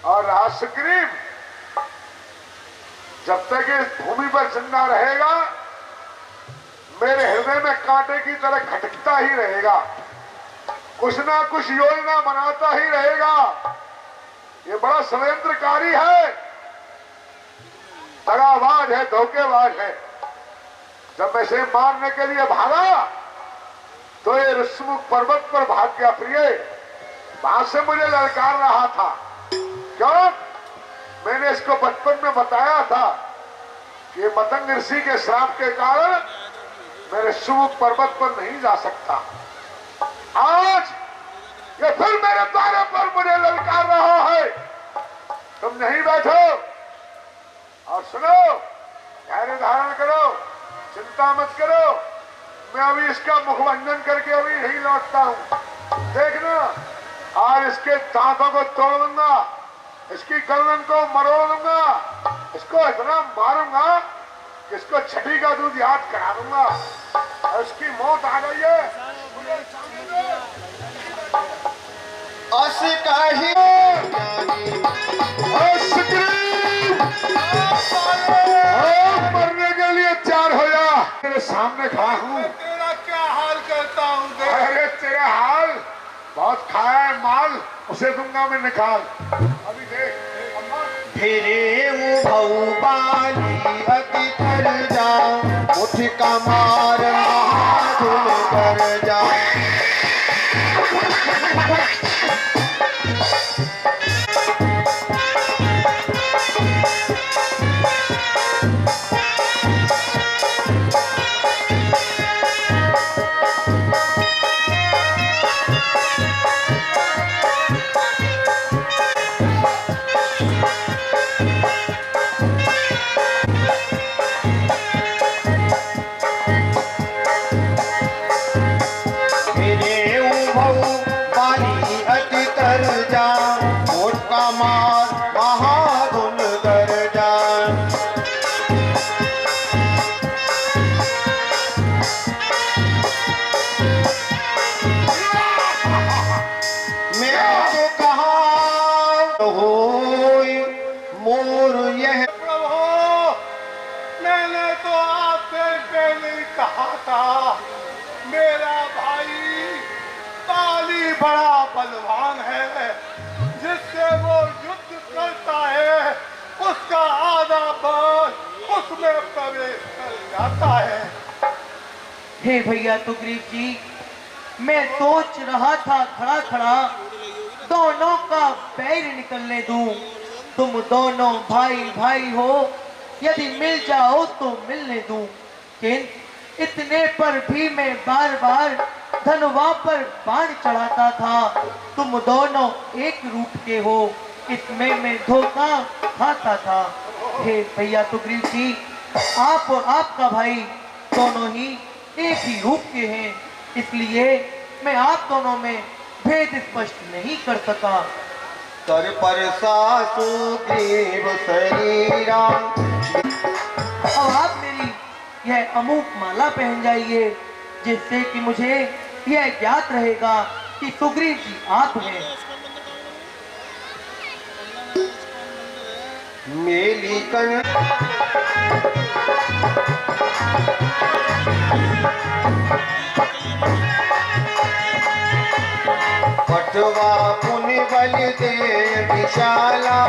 और राज सुग्रीव, जब तक इस भूमि पर जिंदा रहेगा मेरे हृदय में कांटे की तरह खटकता करता ही रहेगा, कुछ ना कुछ योजना बनाता ही रहेगा। ये बड़ा षड्यंत्रकारी है, दगाबाज है, धोखेबाज है। जब मैं इसे मारने के लिए भागा तो ये ऋषमुख पर्वत पर भाग गया प्रिय, वहां से मुझे ललकार रहा था। क्यों? मैंने इसको बचपन में बताया था कि मतंग ऋषि के श्राप के कारण मैं ऋषमुख पर्वत पर नहीं जा सकता। आज ये फिर मेरे द्वार पर मुझे ललकार रहा है। तुम नहीं बैठो और सुनो, धैर्य धारण करो, चिंता मत करो। मैं अभी इसका मुखभंजन करके अभी यही लौटता हूं। देखना, आज इसके दांतों को तोड़ दूंगा, इसकी गर्दन को मरोड़ दूंगा, इसको इतना मारूंगा कि इसको छठी का दूध याद करा दूंगा और इसकी मौत आ गई है। मरने के लिए तैयार हो जा, तेरे सामने खड़ा हूँ। तेरा क्या हाल करता हूँ? अरे तेरा हाल बहुत खाया है माल, उसे दूंगा मैं निकाल। अभी देख अम्मा, फिरे बाली अति कर जा, उठ का मार महाधुन कर जा। मेरा भाई बाली बड़ा बलवान है, जिससे वो युद्ध करता है उसका आधा बल उसमें प्रवेश कर जाता है। हे भैया सुग्रीव जी, मैं सोच रहा था खड़ा खड़ा दोनों का पैर निकलने दूं। तुम दोनों भाई भाई हो, यदि मिल जाओ तो मिलने दूं। किंतु इतने पर भी मैं बार बार धनुवा पर बाण चढ़ाता था। तुम दोनों एक रूप के हो, इसमें मैं धोखा खाता था। हे भैया सुग्रीव जी, आप और आपका भाई दोनों ही एक ही रूप के हैं, इसलिए मैं आप दोनों में भेद स्पष्ट नहीं कर सका। कर पर सुग्रीव शरीरा, अब आप मेरी यह अमूक माला पहन जाइए, जिससे कि मुझे यह ज्ञात रहेगा कि सुग्रीव जी आप हैं। मेली कन पटवा पुण्य बल दे विशाला,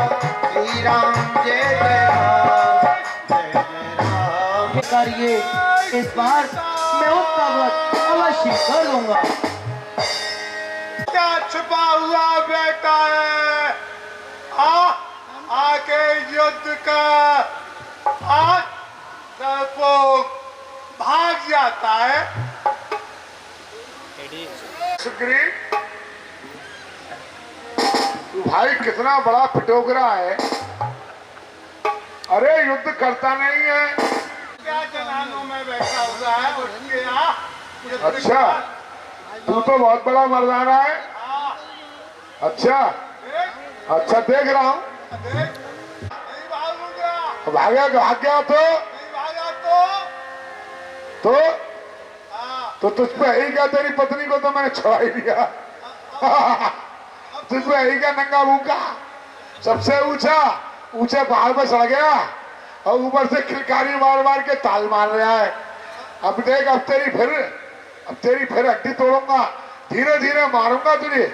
श्री राम जय जय राम, जय जय राम। करिए, इस बार मैं उसका वध अवश्य कर लूंगा। क्या छुपा हुआ बेटा है? आके युद्ध का आज डरपोक भाग जाता है। सुग्रीव, तू भाई कितना बड़ा पिटोकरा है। अरे युद्ध करता नहीं है। क्या जलानों में बैठा हुआ है उसके यहाँ। अच्छा, तू तो बहुत बड़ा मर्दाना है। अच्छा अच्छा, देख रहा हूँ। नहीं भागूंगा। भाग गया तो नहीं भागा तो तुझ पे ही क्या, तेरी पत्नी को तो मैंने छुड़ा ही दिया। तुझ पे ही क्या नंगा भूखा, सबसे ऊंचे पहाड़ पर चढ़ गया और ऊपर से खिलकारी मार मार के ताल मार रहा है। अब देख, अब तेरी फिर अब तेरी फिर हड्डी तोड़ूंगा, धीरे धीरे मारूंगा तुझे,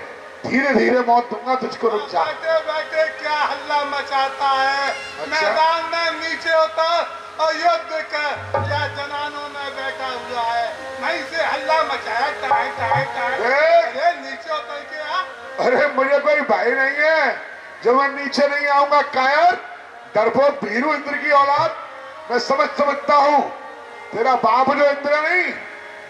धीरे धीरे मौत दूंगा तुझको। रुक जा। बैठे बैठे क्या हल्ला मचाता है? मैदान में नीचे उतर और युद्ध कर, क्या जनानों में बैठा हुआ है? नहीं से हल्ला मचाया, टाइम टाइम टाइम। अरे नीचे उतर के आ। अरे मुझे कोई भाई नहीं है जो मैं नीचे नहीं आऊंगा। कायर, डरपोक भीरू इंद्र की औलाद, मैं समझता हूँ। तेरा बाप जो इंद्र नहीं,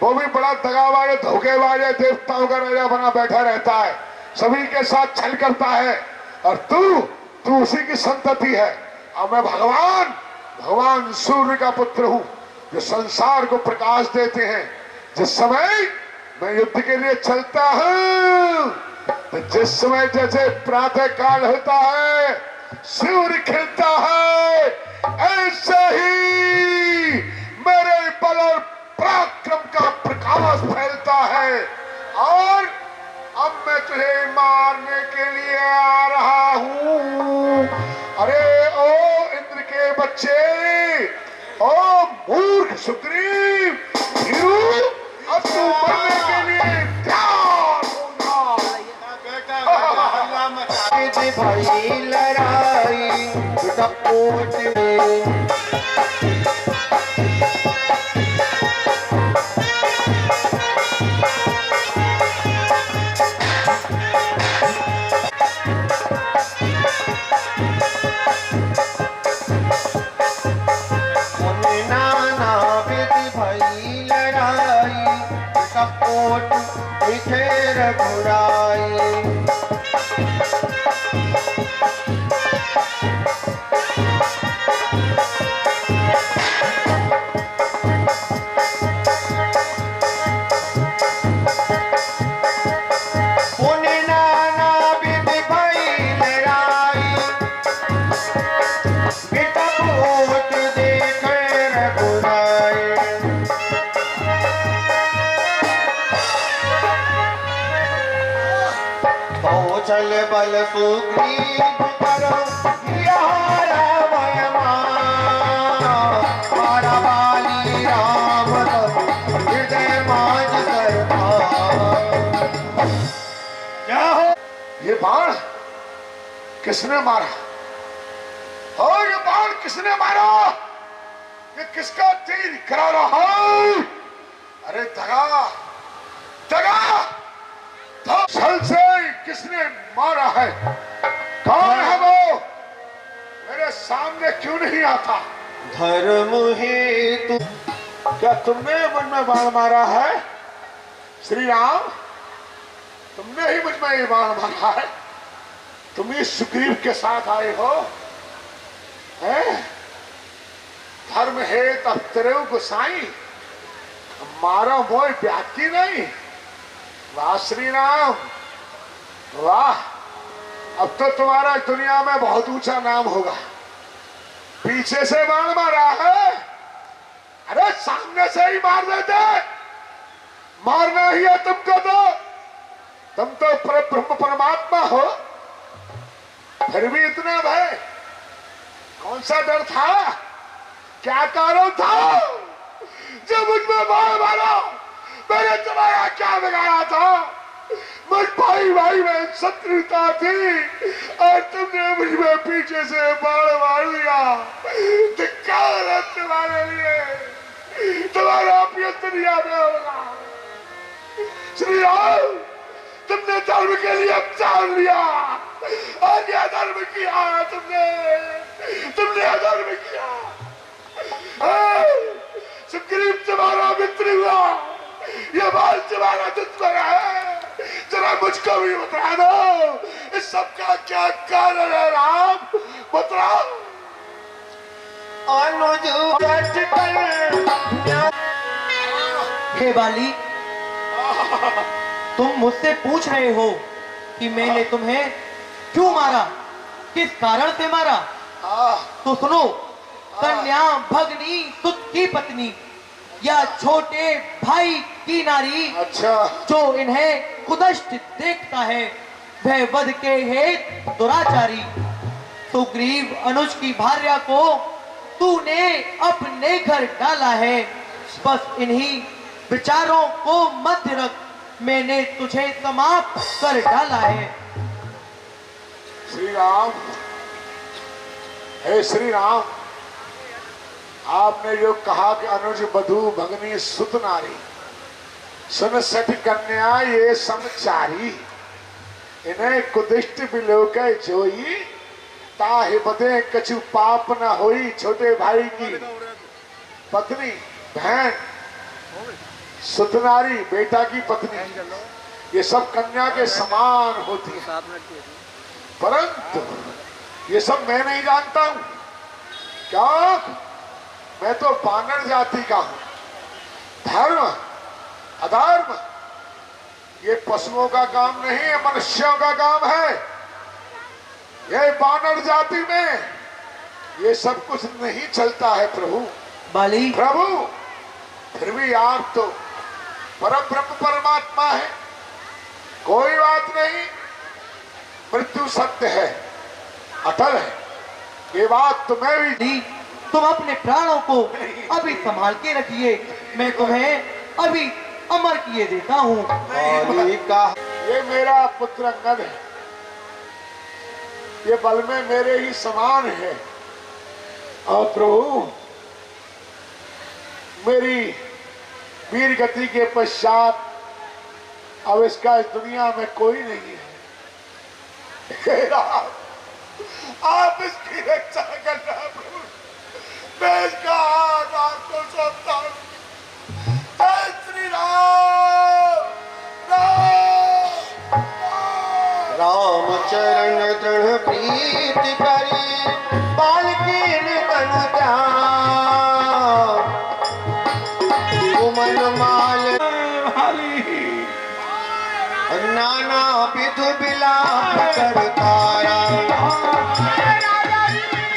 वो भी बड़ा दगाबाज है, धोखेबाज है, देवताओं का राजा बना बैठा रहता है, सभी के साथ छल करता है। और तू उसी की संतति है। और मैं भगवान सूर्य का पुत्र हूँ, जो संसार को प्रकाश देते हैं। जिस समय मैं युद्ध के लिए चलता हूँ, तो जिस समय जैसे प्रातः काल होता है, सूर्य खिलता है, ऐसे ही मेरे बल और पराक्रम का प्रकाश फैलता है। और अब मैं तुझे मारने के लिए आ रहा हूं। अरे ओ इंद्र के बच्चे, ओ मूर्ख सुग्रीव, अब तू मरने के लिए तैयार होना। बेटा हल्ला मचा। भाई लड़ाई डपोट में कपोट दिखे रघुराई। पुण्य नाना विधि भई लड़ाई, कपोट दिखे रघुराई। चल बल सुग्रीव करो यारा मारा बाली राम हृदय माज क्या हो? ये बाण किसने मारा? और ये बाण किसने मारा? ये किसका तीर करा रहा है? अरे दगा छल से किसने मारा है? कौन है वो? मेरे सामने क्यों नहीं आता? धर्म हेतु क्या तुमने मुझ में बाण मारा है? श्री राम, तुमने ही मुझ में ये बाण मारा है? तुम इस सुग्रीव के साथ आए हो? हैं? धर्म हेतु अब तेरे गुसाई मारा मोह व्याप्ति नहीं। वाह श्री राम, वाह, अब तो तुम्हारा दुनिया में बहुत ऊंचा नाम होगा। पीछे से बाण मारा है? अरे सामने से ही मार देते, मारना ही है तुमको। तो तुम तो ब्रह्म परमात्मा हो, फिर भी इतना भय? कौन सा डर था? क्या कारण था जो मुझ में बाण मारा? मैंने तुम्हारा क्या बिगाड़ा था? मुझ भाई में शत्रुता थी और तुमने मुझ में पीछे से बाण मार दिया। धिक्कार है तुम्हारे लिए, तुम्हारा उपयोग दुनिया में होगा। श्री राम, तुमने धर्म के लिए अवतार लिया और यह धर्म किया। तुमने अधर्म किया। सुग्रीव तुम्हारा मित्र हुआ, ये बाल तुम्हारा दुश्मन है। जरा मुझको भी बता दो, इस सब का क्या कारण है? राम बताओ। हे बाली, तुम मुझसे पूछ रहे हो कि मैंने तुम्हें क्यों मारा, किस कारण से मारा? तो सुनो, कन्या भगनी सुत की पत्नी या छोटे भाई की नारी, अच्छा, जो इन्हें कुदष्ट देखता है, वह वध के हेतु दुराचारी। सुग्रीव अनुज की भार्या को तूने अपने घर डाला है। बस इन्हीं विचारों को मध्य रख मैंने तुझे समाप्त कर डाला है। श्री राम, हे श्री राम, आपने जो कहा कि अनुज बधू भगनी सुत नारी सुन सठ कन्या ये समचारी इन्हें कुदिष्ट बिलोक जोई ताहि बदे कछु पाप न होई। छोटे भाई की पत्नी बहन सुतनारी बेटा की पत्नी ये सब कन्या के समान होती है, परंतु ये सब मैं नहीं जानता हूं। क्या मैं तो बानर जाति का हूं। धर्म अधर्म ये पशुओं का काम नहीं है, मनुष्यों का काम है। ये बानर जाति में ये सब कुछ नहीं चलता है प्रभु। बाली प्रभु फिर भी आप तो परम ब्रह्म परमात्मा है, कोई बात नहीं। मृत्यु सत्य है, अटल है, ये बात तुम्हें भी। जी, तुम अपने प्राणों को अभी संभाल के रखिए, मैं तुम्हें अभी अमर किए देता हूँ। बाली का ये मेरा पुत्र अंगद है, ये बल में मेरे ही समान है। और प्रभु मेरी वीर गति के पश्चात अब इसका इस दुनिया में कोई नहीं है। हे राम, आप इसकी रक्षा करना प्रभु, मैं इसका हाथ आपको सौंपता हूं। जय श्री राम। राम राम चरण दृढ़ प्रीति करी बालकीन तन त्याग कुमन माल नाना विधु बिलाप कर तारा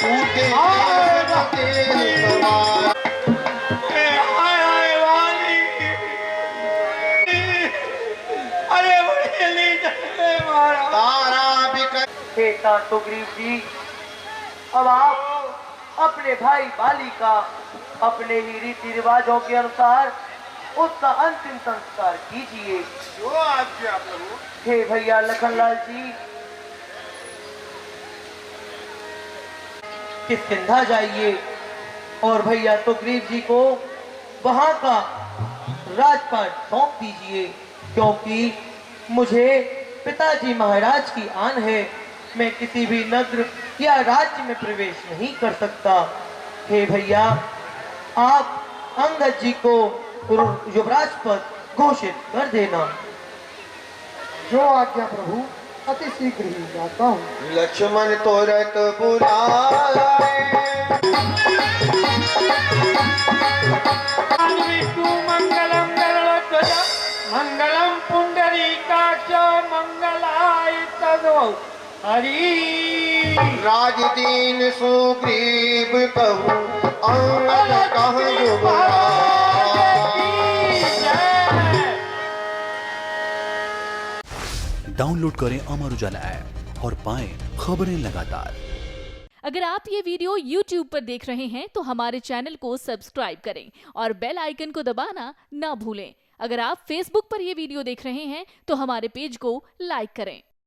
टूटे समान। तारा बिकर बेटा सुग्रीव जी, अब आप अपने भाई बाली का अपने ही रीति रिवाजों के अनुसार उसका अंतिम संस्कार कीजिए। जो आज्ञा प्रभु। हे भैया लखनलाल जी, किष्किंधा जाइए और भैया सुग्रीव जी को वहां का राजपाट सौंप दीजिए, क्योंकि मुझे पिताजी महाराज की आन है। मैं किसी भी नगर या राज्य में प्रवेश नहीं कर सकता। हे भैया, आप अंगद जी को युवराज पद घोषित कर देना। जो आज्ञा प्रभु, अति शीघ्र ही जाता हूँ। लक्ष्मण तोरत बुलाए मंगलम गरुड़ध्वज मंगलम पुंडरीकाक्ष मंगलाय तनो हरि। राजदीन सुग्रीव कहूँ अंगद कह युवराज। डाउनलोड करें अमर उजाला ऐप और पाएं खबरें लगातार। अगर आप ये वीडियो YouTube पर देख रहे हैं तो हमारे चैनल को सब्सक्राइब करें और बेल आइकन को दबाना ना भूलें। अगर आप Facebook पर ये वीडियो देख रहे हैं तो हमारे पेज को लाइक करें।